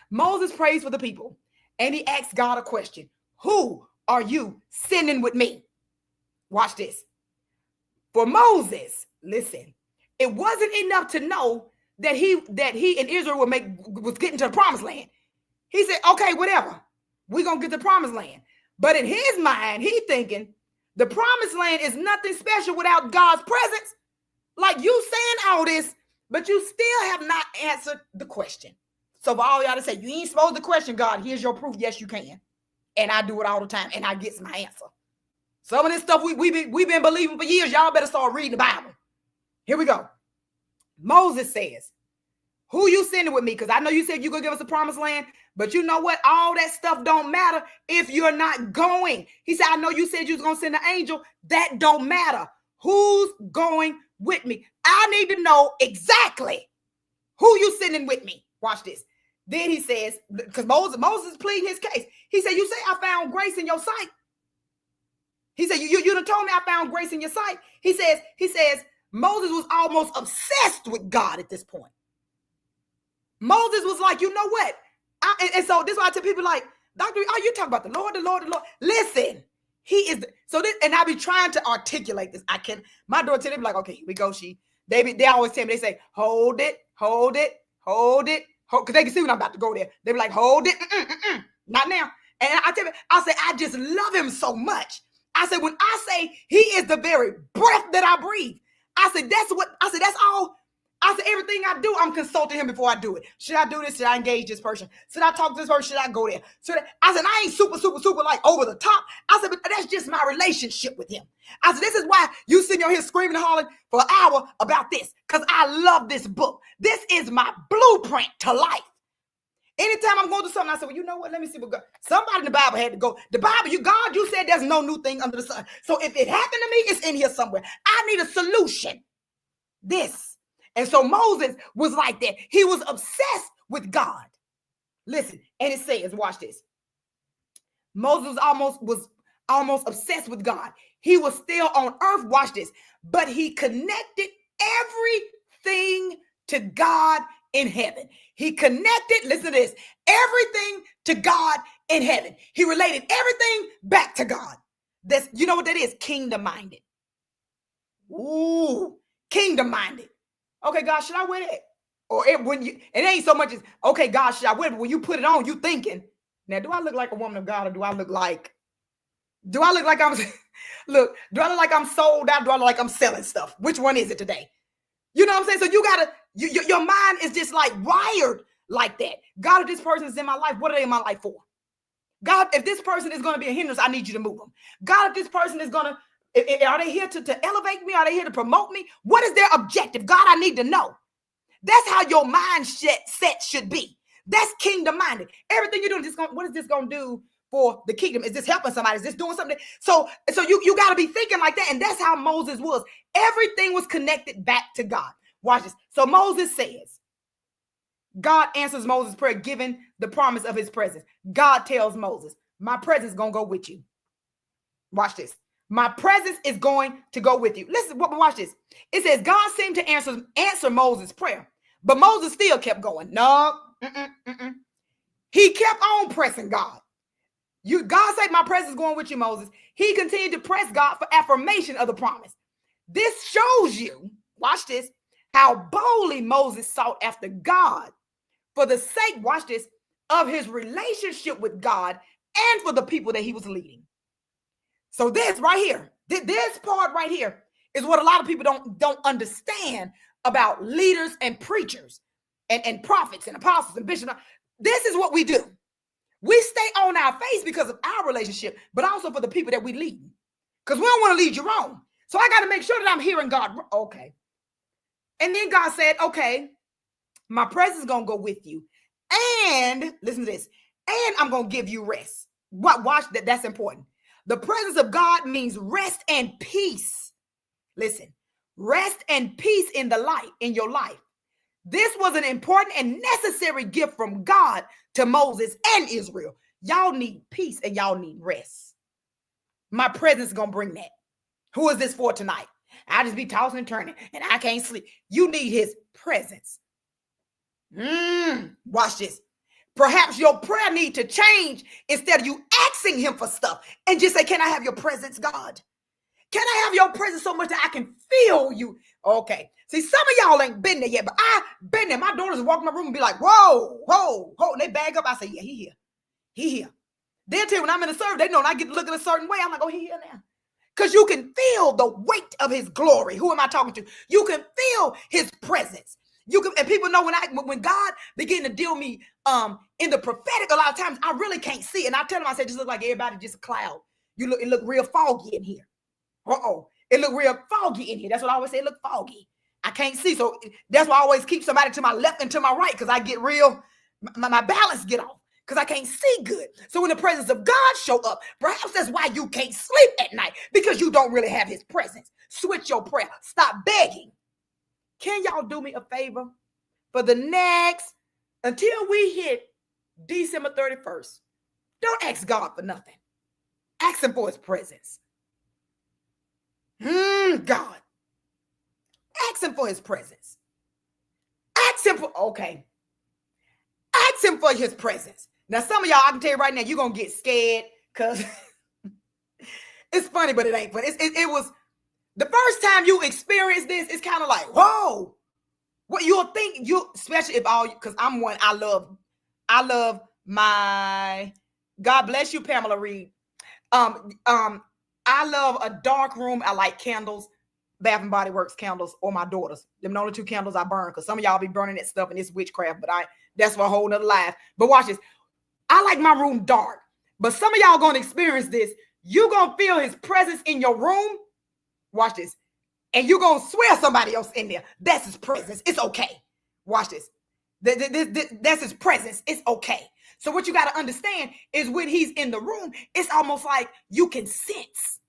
Moses prays for the people, and he asks God a question. Who are you sending with me? Watch this. For Moses, listen, it wasn't enough to know that he and Israel was getting to the promised land. He said, okay, whatever. We're going to get the promised land. But in his mind, he's thinking the promised land is nothing special without God's presence. Like you saying all this, but you still have not answered the question. So for all y'all to say, you ain't supposed to question God, here's your proof. Yes, you can. And I do it all the time, and I get my answer. Some of this stuff we've been believing for years. Y'all better start reading the Bible. Here we go. Moses says, who you sending with me? Because I know you said you're going to give us a promised land, but you know what? All that stuff don't matter if you're not going. He said, I know you said you was going to send an angel. That don't matter. Who's going with me? I need to know exactly who you sending with me. Watch this. Then he says, because Moses pleading his case. He said, you say I found grace in your sight. He said, you done told me I found grace in your sight. He says, Moses was almost obsessed with God at this point. Moses was like, you know what? And so this is why I tell people like, Dr. Oh, you talk about the Lord, the Lord, the Lord. Listen, he is. And I be trying to articulate this. My daughter, they be like, okay, here we go. They always tell me, they say, hold it. Because they can see when I'm about to go there. They be like, hold it. Not now. And I tell you, I say, I just love him so much. I said, when I say he is the very breath that I breathe, I said, that's all. I said, everything I do, I'm consulting him before I do it. Should I do this? Should I engage this person? Should I talk to this person? Should I go there? I said, I ain't super like over the top. I said, but that's just my relationship with him. I said, this is why you sitting here screaming and hollering for an hour about this, because I love this book. This is my blueprint to life. Anytime I'm going to something, I say, well, you know what? Let me see what God. Somebody in the Bible had to go. The Bible, God, you said there's no new thing under the sun. So if it happened to me, it's in here somewhere. I need a solution. This. And so Moses was like that. He was obsessed with God. Listen, and it says, watch this. Moses was almost obsessed with God. He was still on earth. Watch this. But he connected everything to God in heaven. He connected, listen to this, everything to God in heaven. He related everything back to God. That's, you know what that is? Kingdom minded. Ooh, kingdom minded. Okay, God, should I wear that? Or it ain't so much as, okay, God, should I wear it? But when you put it on, you thinking, now, do I look like a woman of God, or do I look like I'm look, do I look like I'm sold out? Do I look like I'm selling stuff? Which one is it today? You know what I'm saying? So you gotta, your mind is just like wired like that. God, if this person is in my life, what are they in my life for? God, if this person is going to be a hindrance, I need you to move them. God, if this person is going to, are they here to elevate me? Are they here to promote me? What is their objective? God, I need to know. That's how your mindset should be. That's kingdom minded. Everything you're doing, what is this going to do for the kingdom? Is this helping somebody? Is this doing something? So you got to be thinking like that. And that's how Moses was. Everything was connected back to God. Watch this. So Moses says, God answers Moses' prayer, given the promise of his presence. God tells Moses, my presence is going to go with you. Watch this. My presence is going to go with you. Listen, watch this. It says God seemed to answer Moses' prayer, but Moses still kept going. No, He kept on pressing God. God said, my presence is going with you, Moses. He continued to press God for affirmation of the promise. This shows you, watch this, how boldly Moses sought after God for the sake, watch this, of his relationship with God and for the people that he was leading. So this right here, this part right here is what a lot of people don't understand about leaders and preachers and prophets and apostles and bishops. This is what we do. We stay on our face because of our relationship, but also for the people that we lead. Because we don't want to lead you wrong. So I got to make sure that I'm hearing God. Okay. And then God said, okay, my presence is going to go with you. And listen to this. And I'm going to give you rest. Watch that. That's important. The presence of God means rest and peace. Listen, rest and peace in your life. This was an important and necessary gift from God to Moses and Israel. Y'all need peace and y'all need rest. My presence is going to bring that. Who is this for tonight? I just be tossing and turning and I can't sleep. You need his presence. Watch this. Perhaps your prayer need to change. Instead of you asking him for stuff and just say, can I have your presence, God? Can I have your presence so much that I can feel you? Okay. See, some of y'all ain't been there yet, but I've been there. My daughters walk in my room and be like, whoa, whoa, whoa. And they bag up. I say, yeah, he here. He here. They'll tell you when I'm in the service, they know when I get to looking a certain way. I'm like, oh, he here now. Because you can feel the weight of his glory. Who am I talking to? You can feel his presence. You can, and people know when God began to deal me in the prophetic, a lot of times I really can't see. And I tell them, I said, just look like everybody, just a cloud. It look real foggy in here. It look real foggy in here. That's what I always say, it look foggy. I can't see. So that's why I always keep somebody to my left and to my right, because I get real, my balance get off, because I can't see good. So when the presence of God show up, perhaps that's why you can't sleep at night, because you don't really have his presence. Switch your prayer. Stop begging. Can y'all do me a favor? For the next, until we hit December 31st, don't ask God for nothing. Ask him for his presence. God. Ask him for his presence. Ask him for, okay. Ask him for his presence. Now, some of y'all, I can tell you right now, you're going to get scared because it's funny, but it ain't funny. It was, the first time you experience this, it's kind of like, whoa. What you'll think, especially if because I'm one, I love my, God bless you, Pamela Reed. I love a dark room. I like candles, Bath and Body Works candles, or my daughters. Them the only two candles I burn, because some of y'all be burning that stuff and it's witchcraft, but that's for a whole nother life. But watch this. I like my room dark, but some of y'all gonna experience this. You gonna feel his presence in your room. Watch this. And you're gonna swear somebody else in there. That's his presence. It's okay. Watch this. That's his presence. It's okay. So what you got to understand is when he's in the room, it's almost like you can sense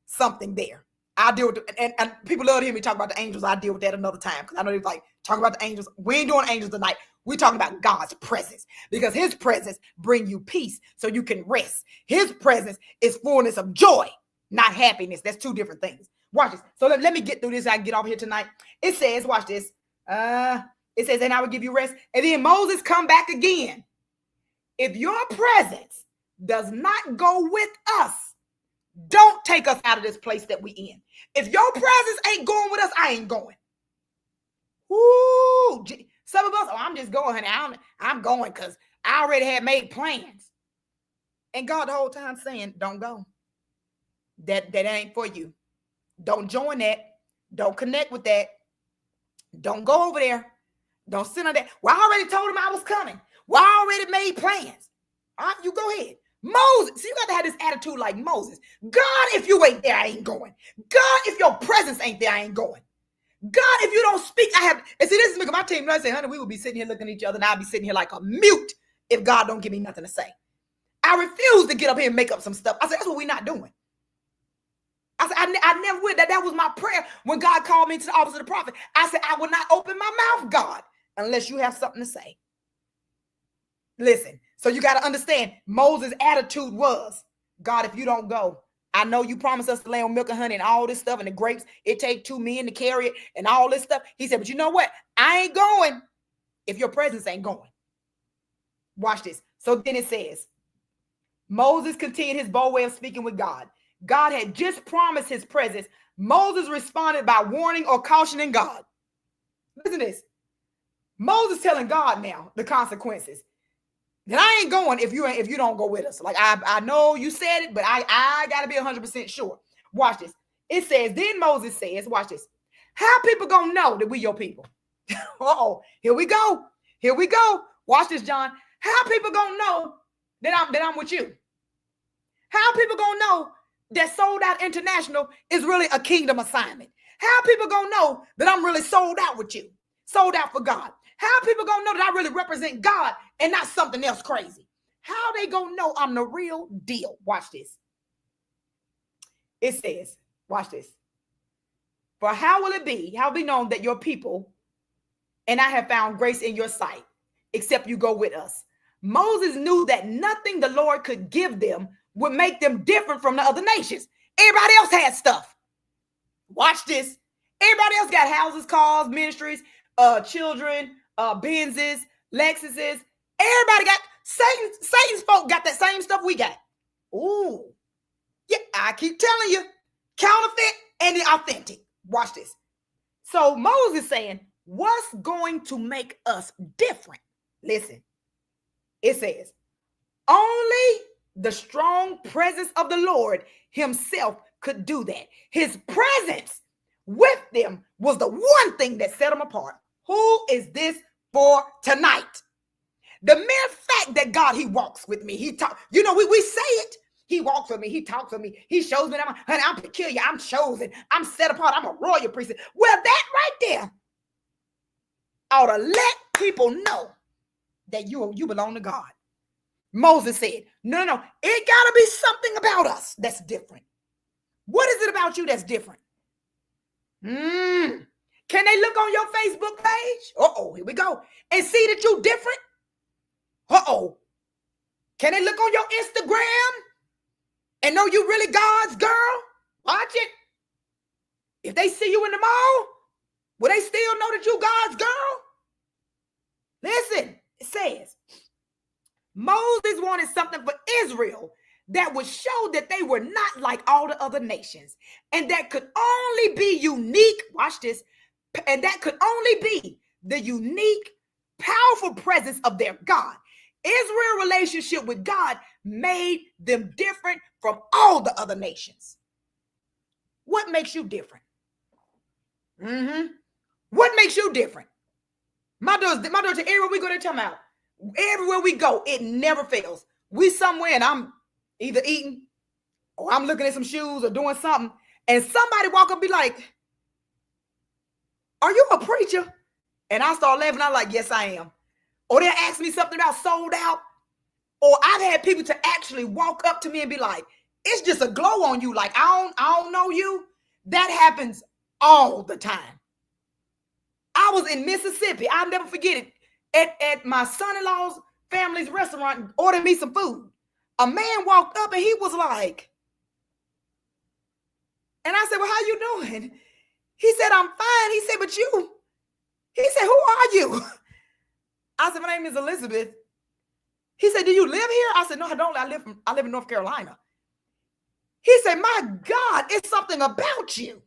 something there. I deal with and people love to hear me talk about the angels. I deal with that another time, because I know they're like talking about the angels. We ain't doing angels tonight. We're talking about God's presence, because his presence bring you peace so you can rest. His presence is fullness of joy, not happiness. That's two different things. Watch this. So let me get through this. I can get off here tonight. It says, watch this. It says, and I will give you rest. And then Moses come back again. If your presence does not go with us, don't take us out of this place that we in. If your presence ain't going with us, I ain't going. Ooh, some of us, oh, I'm just going, honey. I'm going because I already had made plans. And God the whole time saying, don't go. That ain't for you. Don't join that. Don't connect with that. Don't go over there. Don't sit on that. Well, I already told him I was coming. Well, I already made plans. All right, you go ahead. Moses, so you got to have this attitude like Moses. God, if you ain't there, I ain't going. God, if your presence ain't there, I ain't going. God, if you don't speak, I have. And see, this is making my team. I say, honey, we would be sitting here looking at each other, and I'll be sitting here like a mute if God don't give me nothing to say. I refuse to get up here and make up some stuff. I said, that's what we're not doing. I said, I never would. That was my prayer when God called me to the office of the prophet. I said, I will not open my mouth, God, unless you have something to say. Listen, so you got to understand, Moses' attitude was, God, if you don't go, I know you promised us to lay on milk and honey and all this stuff and the grapes. It take 2 men to carry it and all this stuff. He said, but you know what? I ain't going if your presence ain't going. Watch this. So then it says, Moses continued his bold way of speaking with God. God had just promised his presence. Moses responded by warning or cautioning God. Listen to this. Moses telling God now the consequences. Then I ain't going if you don't go with us. Like I know you said it, but I gotta be 100% sure. Watch this. It says, then Moses says, watch this. How people gonna know that we your people? Uh-oh, here we go. Here we go. Watch this, John. How people gonna know that I'm with you? How people gonna know that Sold Out International is really a kingdom assignment? How people gonna know that I'm really sold out with you? Sold out for God. How people gonna know that I really represent God and not something else crazy? How they gonna know I'm the real deal? Watch this. It says, watch this. For how will it be? How will it be known that your people and I have found grace in your sight, except you go with us? Moses knew that nothing the Lord could give them would make them different from the other nations. Everybody else had stuff. Watch this. Everybody else got houses, cars, ministries, children, Benzes, Lexuses. Everybody got Satan's folk got that same stuff we got. Ooh. Yeah, I keep telling you, counterfeit and the authentic. Watch this. So Moses saying, what's going to make us different? Listen, it says, only the strong presence of the Lord himself could do that. His presence with them was the one thing that set them apart. Who is this for tonight? The mere fact that God, he walks with me. He talk, we say it. He walks with me. He talks with me. He shows me that I'm peculiar. I'm chosen. I'm set apart. I'm a royal priest. Well, that right there ought to let people know that you belong to God. Moses said, no, it got to be something about us that's different. What is it about you that's different? Can they look on your Facebook page? Uh-oh, here we go. And see that you're different? Uh-oh. Can they look on your Instagram and know you really God's girl? Watch it. If they see you in the mall, will they still know that you God's girl? Listen, it says, Moses wanted something for Israel that would show that they were not like all the other nations, and that could only be unique. Watch this. And that could only be the unique, powerful presence of their God. Israel's relationship with God made them different from all the other nations. What makes you different? What makes you different? My daughter, everywhere we go, they tell me out. Everywhere we go, it never fails. We somewhere and I'm either eating or I'm looking at some shoes or doing something, and somebody walk up and be like, are you a preacher? And I start laughing. I'm like, yes, I am. Or they'll ask me something about Sold Out. Or I've had people to actually walk up to me and be like, it's just a glow on you. Like, I don't know you. That happens all the time. I was in Mississippi. I'll never forget it. At my son-in-law's family's restaurant, ordering me some food. A man walked up and he was like, and I said, well, how you doing? He said, I'm fine. He said, but you He said, who are you? I said, my name is Elizabeth. He said, do you live here? I said, no, I don't. I live in North Carolina. He said, my God, it's something about you.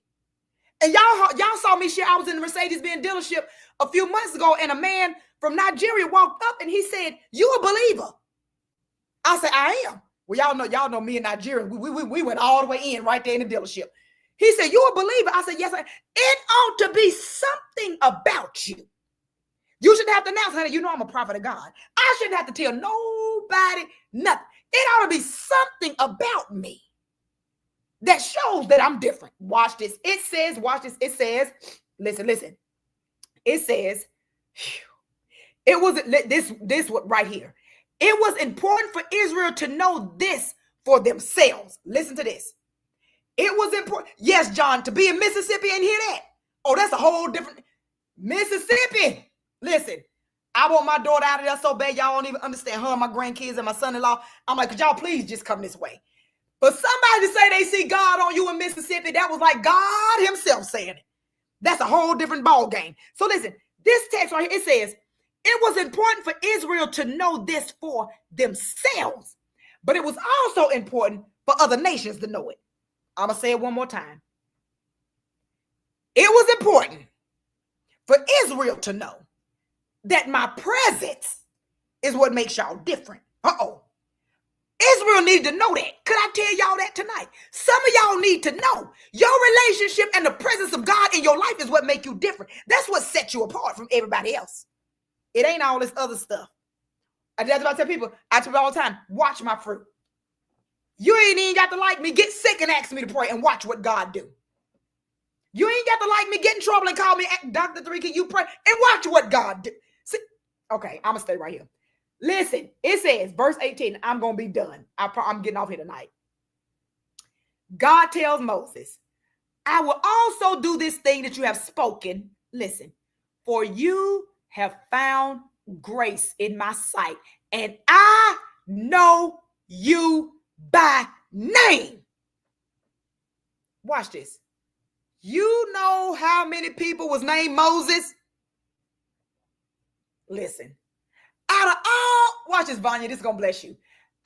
And y'all saw me share. I was in the Mercedes-Benz dealership a few months ago, and a man from Nigeria walked up and he said, you a believer? I said, I am. Well, y'all know me and Nigeria. We went all the way in right there in the dealership. He said, you a believer? I said, yes. It ought to be something about you. You shouldn't have to announce, honey, you know I'm a prophet of God. I shouldn't have to tell nobody nothing. It ought to be something about me that shows that I'm different. Watch this. It says, watch this. It says, listen. It says, it was this right here. It was important for Israel to know this for themselves. Listen to this. It was important. Yes, John, to be in Mississippi and hear that. Oh, that's a whole different Mississippi. Listen, I want my daughter out of there so bad y'all don't even understand. Her and my grandkids and my son-in-law. I'm like, could y'all please just come this way? But somebody to say they see God on you in Mississippi, that was like God himself saying it. That's a whole different ball game. So listen, this text right here, it says, it was important for Israel to know this for themselves, but it was also important for other nations to know it. I'm going to say it one more time. It was important for Israel to know that my presence is what makes y'all different. Israel needed to know that. Could I tell y'all that tonight? Some of y'all need to know your relationship and the presence of God in your life is what make you different. That's what sets you apart from everybody else. It ain't all this other stuff. That's what I tell people. I tell people all the time, watch my fruit. You ain't even got to like me. Get sick and ask me to pray and watch what God do. You ain't got to like me, get in trouble and call me Dr. 3, can you pray? And watch what God do. See, okay, I'm going to stay right here. Listen, it says, verse 18, I'm going to be done. I'm getting off here tonight. God tells Moses, I will also do this thing that you have spoken. Listen, for you have found grace in my sight, and I know you by name. Watch this. You know how many people was named Moses? Listen. Out of all, watch this, Vanya, this is going to bless you.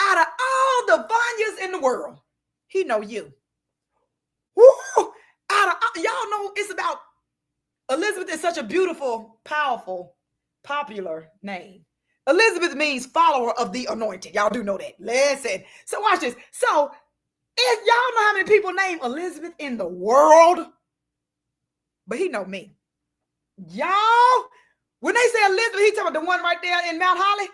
Out of all the Vanyas in the world, he know you. Woo! Y'all know it's about Elizabeth is such a beautiful, powerful, popular name. Elizabeth means follower of the anointed. Y'all do know that. Listen. So watch this. So if y'all know how many people named Elizabeth in the world, but he know me. Y'all, when they say Elizabeth, he talking about the one right there in Mount Holly.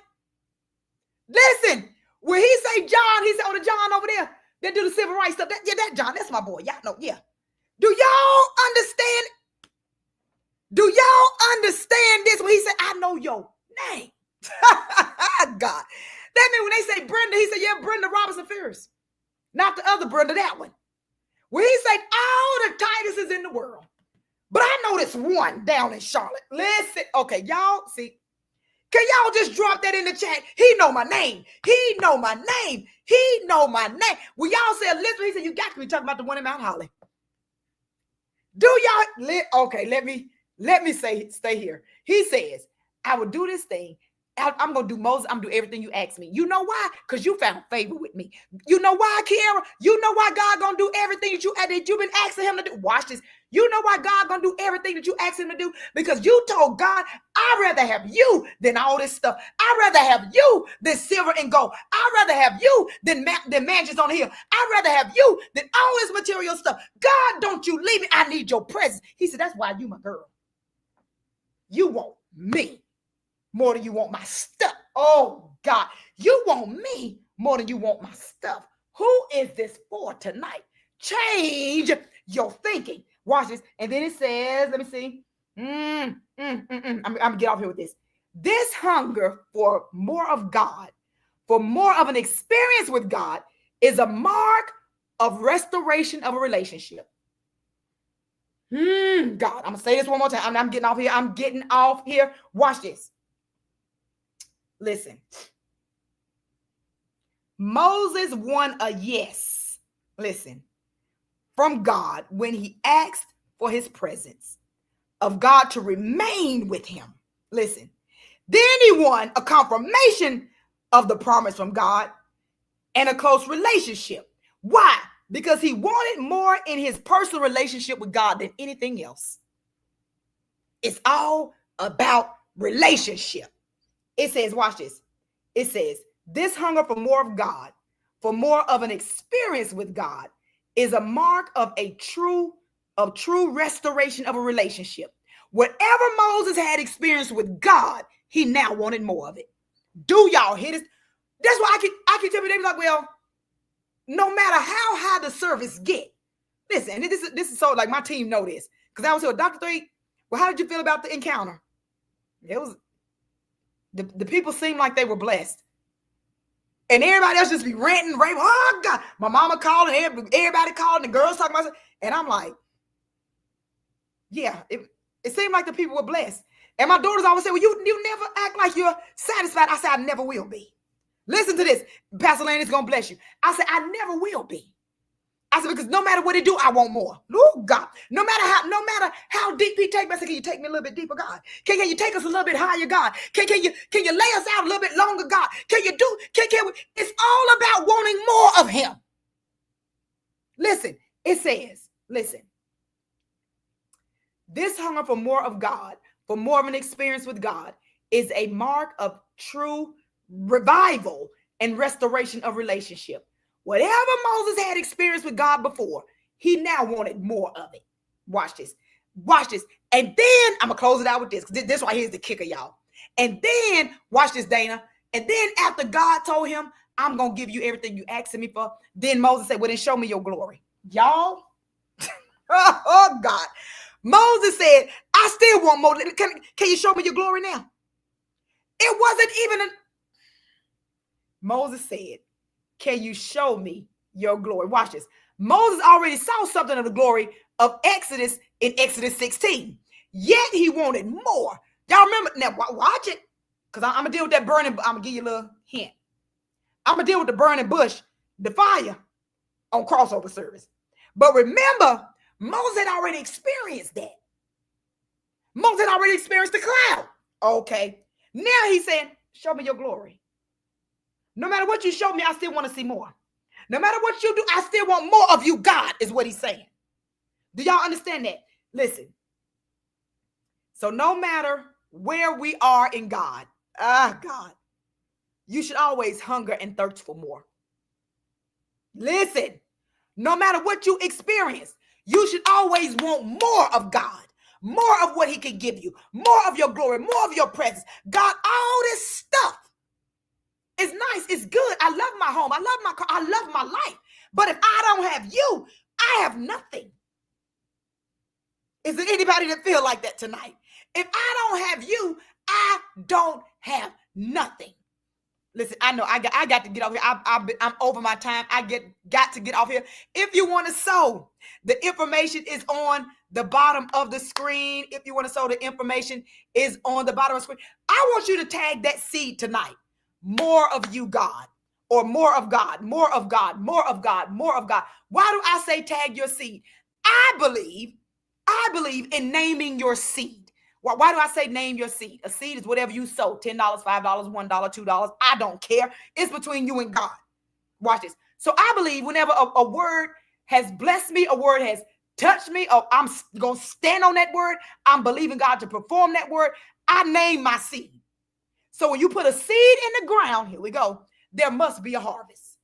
Listen, when he say John, he said, oh, the John over there that do the civil rights stuff. That John, that's my boy. Y'all know, yeah. Do y'all understand? Do y'all understand this? When he said, I know your name. God. That means when they say Brenda, he said, yeah, Brenda Robinson Fierce. Not the other Brenda, that one. When he said all the Tituses in the world. But I know this one down in Charlotte. Listen, okay, y'all see. Can y'all just drop that in the chat? He know my name. He know my name. He know my name. When y'all say Elizabeth, he said, you got to be talking about the one in Mount Holly. Do y'all, okay, let me stay here. He says, I will do this thing. I'm going to do Moses. I'm going to do everything you ask me. You know why? Because you found favor with me. You know why, Kiara? You know why God going to do everything that you've been asking him to do? Watch this. You know why God going to do everything that you asked him to do? Because you told God, I'd rather have you than all this stuff. I'd rather have you than silver and gold. I'd rather have you than mansions on the hill. I'd rather have you than all this material stuff. God, don't you leave me. I need your presence. He said, that's why you my girl. You want me more than you want my stuff. Oh, God. You want me more than you want my stuff. Who is this for tonight? Change your thinking. Watch this. And then it says, let me see. I'm going to get off here with this. This hunger for more of God, for more of an experience with God, is a mark of restoration of a relationship. God, I'm going to say this one more time. I'm getting off here. I'm getting off here. Watch this. Listen. Moses won a yes. Listen. From God when he asked for his presence. of God to remain with him. Listen, then he won a confirmation of the promise from God and a close relationship. Why? Because he wanted more in his personal relationship with God than anything else. It's all about relationship. It says, watch this. It says, this hunger for more of God, for more of an experience with God, is a mark of true restoration of a relationship. Whatever Moses had experienced with God, he now wanted more of it. Do y'all hear this? That's why I can tell you, they be like, well, no matter how high the service get, listen, this is so, like, my team know this, because I was with Dr. 3. Well, how did you feel about the encounter? It was the people seemed like they were blessed. And everybody else just be ranting, raving. Oh, God. My mama calling, everybody calling, the girls talking about it. And I'm like, yeah, it seemed like the people were blessed. And my daughters always say, well, you never act like you're satisfied. I said, I never will be. Listen to this. Pastor Lane is going to bless you. I said, I never will be. I said, because no matter what he do, I want more. Oh, God. No matter how deep he take me, I said, can you take me a little bit deeper, God? Can you take us a little bit higher, God? Can you lay us out a little bit longer, God? Can we? It's all about wanting more of him. Listen, it says, listen, this hunger for more of God, for more of an experience with God, is a mark of true revival and restoration of relationship. Whatever Moses had experienced with God before, he now wanted more of it. Watch this. Watch this. And then I'm going to close it out with this. This right here is the kicker, y'all. And then, watch this, Dana. And then after God told him, I'm going to give you everything you asking me for, then Moses said, well, then show me your glory. Y'all. Oh, God. Moses said, I still want more. Can you show me your glory now? It wasn't even Moses said, can you show me your glory? Watch this. Moses already saw something of the glory of Exodus in Exodus 16. Yet he wanted more. Y'all remember? Now, watch it. Because I'm going to deal with that burning. I'm going to give you a little hint. I'm going to deal with the burning bush, the fire on crossover service. But remember, Moses had already experienced that. Moses had already experienced the cloud. Okay. Now he's saying, show me your glory. No matter what you show me, I still want to see more. No matter what you do, I still want more of you, God, is what he's saying. Do y'all understand that? Listen. So no matter where we are in God, God, you should always hunger and thirst for more. Listen, no matter what you experience, you should always want more of God, more of what he can give you, more of your glory, more of your presence. God, all this stuff. It's nice. It's good. I love my home. I love my car. I love my life. But if I don't have you, I have nothing. Is there anybody that feel like that tonight? If I don't have you, I don't have nothing. Listen, I know I got to get off here. I'm over my time. Got to get off here. If you want to sow, the information is on the bottom of the screen. If you want to sow, the information is on the bottom of the screen. I want you to tag that seed tonight. More of you, God, or more of God, more of God, more of God, more of God. Why do I say tag your seed? I believe in naming your seed. Why do I say name your seed? A seed is whatever you sow, $10, $5, $1, $2. I don't care. It's between you and God. Watch this. So I believe whenever a word has blessed me, a word has touched me, or I'm going to stand on that word, I'm believing God to perform that word, I name my seed. So when you put a seed in the ground, here we go, there must be a harvest.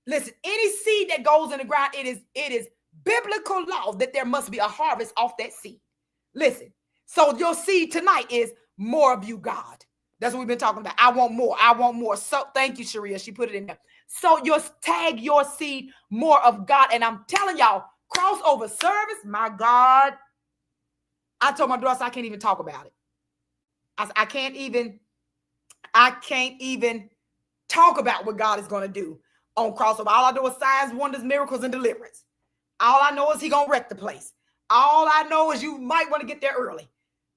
Listen, any seed that goes in the ground, it is biblical law that there must be a harvest off that seed. Listen, so your seed tonight is more of you, God. That's what we've been talking about. I want more. I want more. So thank you, Sharia. She put it in there. So tag your seed more of God. And I'm telling y'all, crossover service, my God. I told my daughter I can't even talk about it. I can't even talk about what God is going to do on crossover. All I know is signs, wonders, miracles, and deliverance. All I know is he going to wreck the place. All I know is you might want to get there early.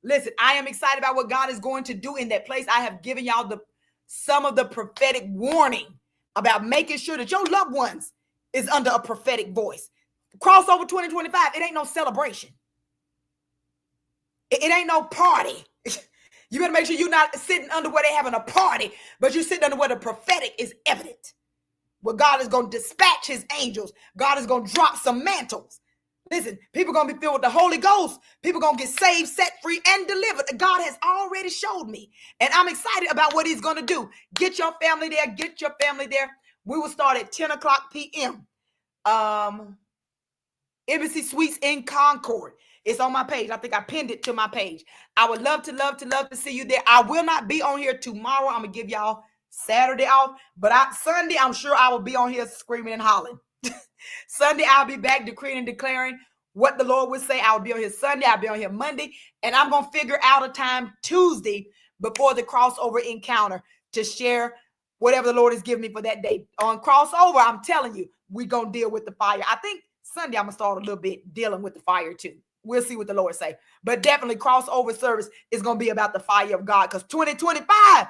Listen, I am excited about what God is going to do in that place. I have given y'all some of the prophetic warning about making sure that your loved ones is under a prophetic voice. Crossover 2025, it ain't no celebration. It ain't no party. You better make sure you're not sitting under where they having a party, but you're sitting under where the prophetic is evident. Where God is going to dispatch his angels. God is going to drop some mantles. Listen, people going to be filled with the Holy Ghost. People going to get saved, set free, and delivered. God has already showed me. And I'm excited about what he's going to do. Get your family there. Get your family there. We will start at 10 o'clock p.m. Embassy Suites in Concord. It's on my page. I think I pinned it to my page. I would love to see you there. I will not be on here tomorrow. I'm going to give y'all Saturday off. But Sunday, I'm sure I will be on here screaming and hollering. Sunday, I'll be back decreeing and declaring what the Lord would say. I'll be on here Sunday. I'll be on here Monday. And I'm going to figure out a time Tuesday before the crossover encounter to share whatever the Lord has given me for that day. On crossover, I'm telling you, we're going to deal with the fire. I think Sunday, I'm going to start a little bit dealing with the fire too. We'll see what the Lord say. But definitely crossover service is going to be about the fire of God, because 2025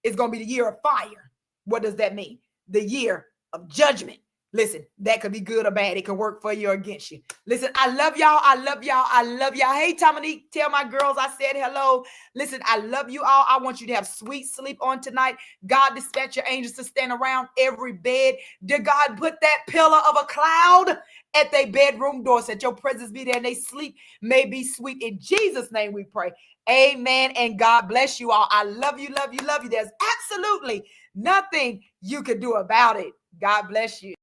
is going to be the year of fire. What does that mean? The year of judgment. Listen, that could be good or bad. It could work for you or against you. Listen, I love y'all. I love y'all. I love y'all. Hey, Dominique, tell my girls I said hello. Listen, I love you all. I want you to have sweet sleep on tonight. God, dispatch your angels to stand around every bed. Dear God, put that pillar of a cloud at their bedroom door, so that your presence be there and they sleep may be sweet. In Jesus' name we pray. Amen. And God bless you all. I love you, love you, love you. There's absolutely nothing you can do about it. God bless you.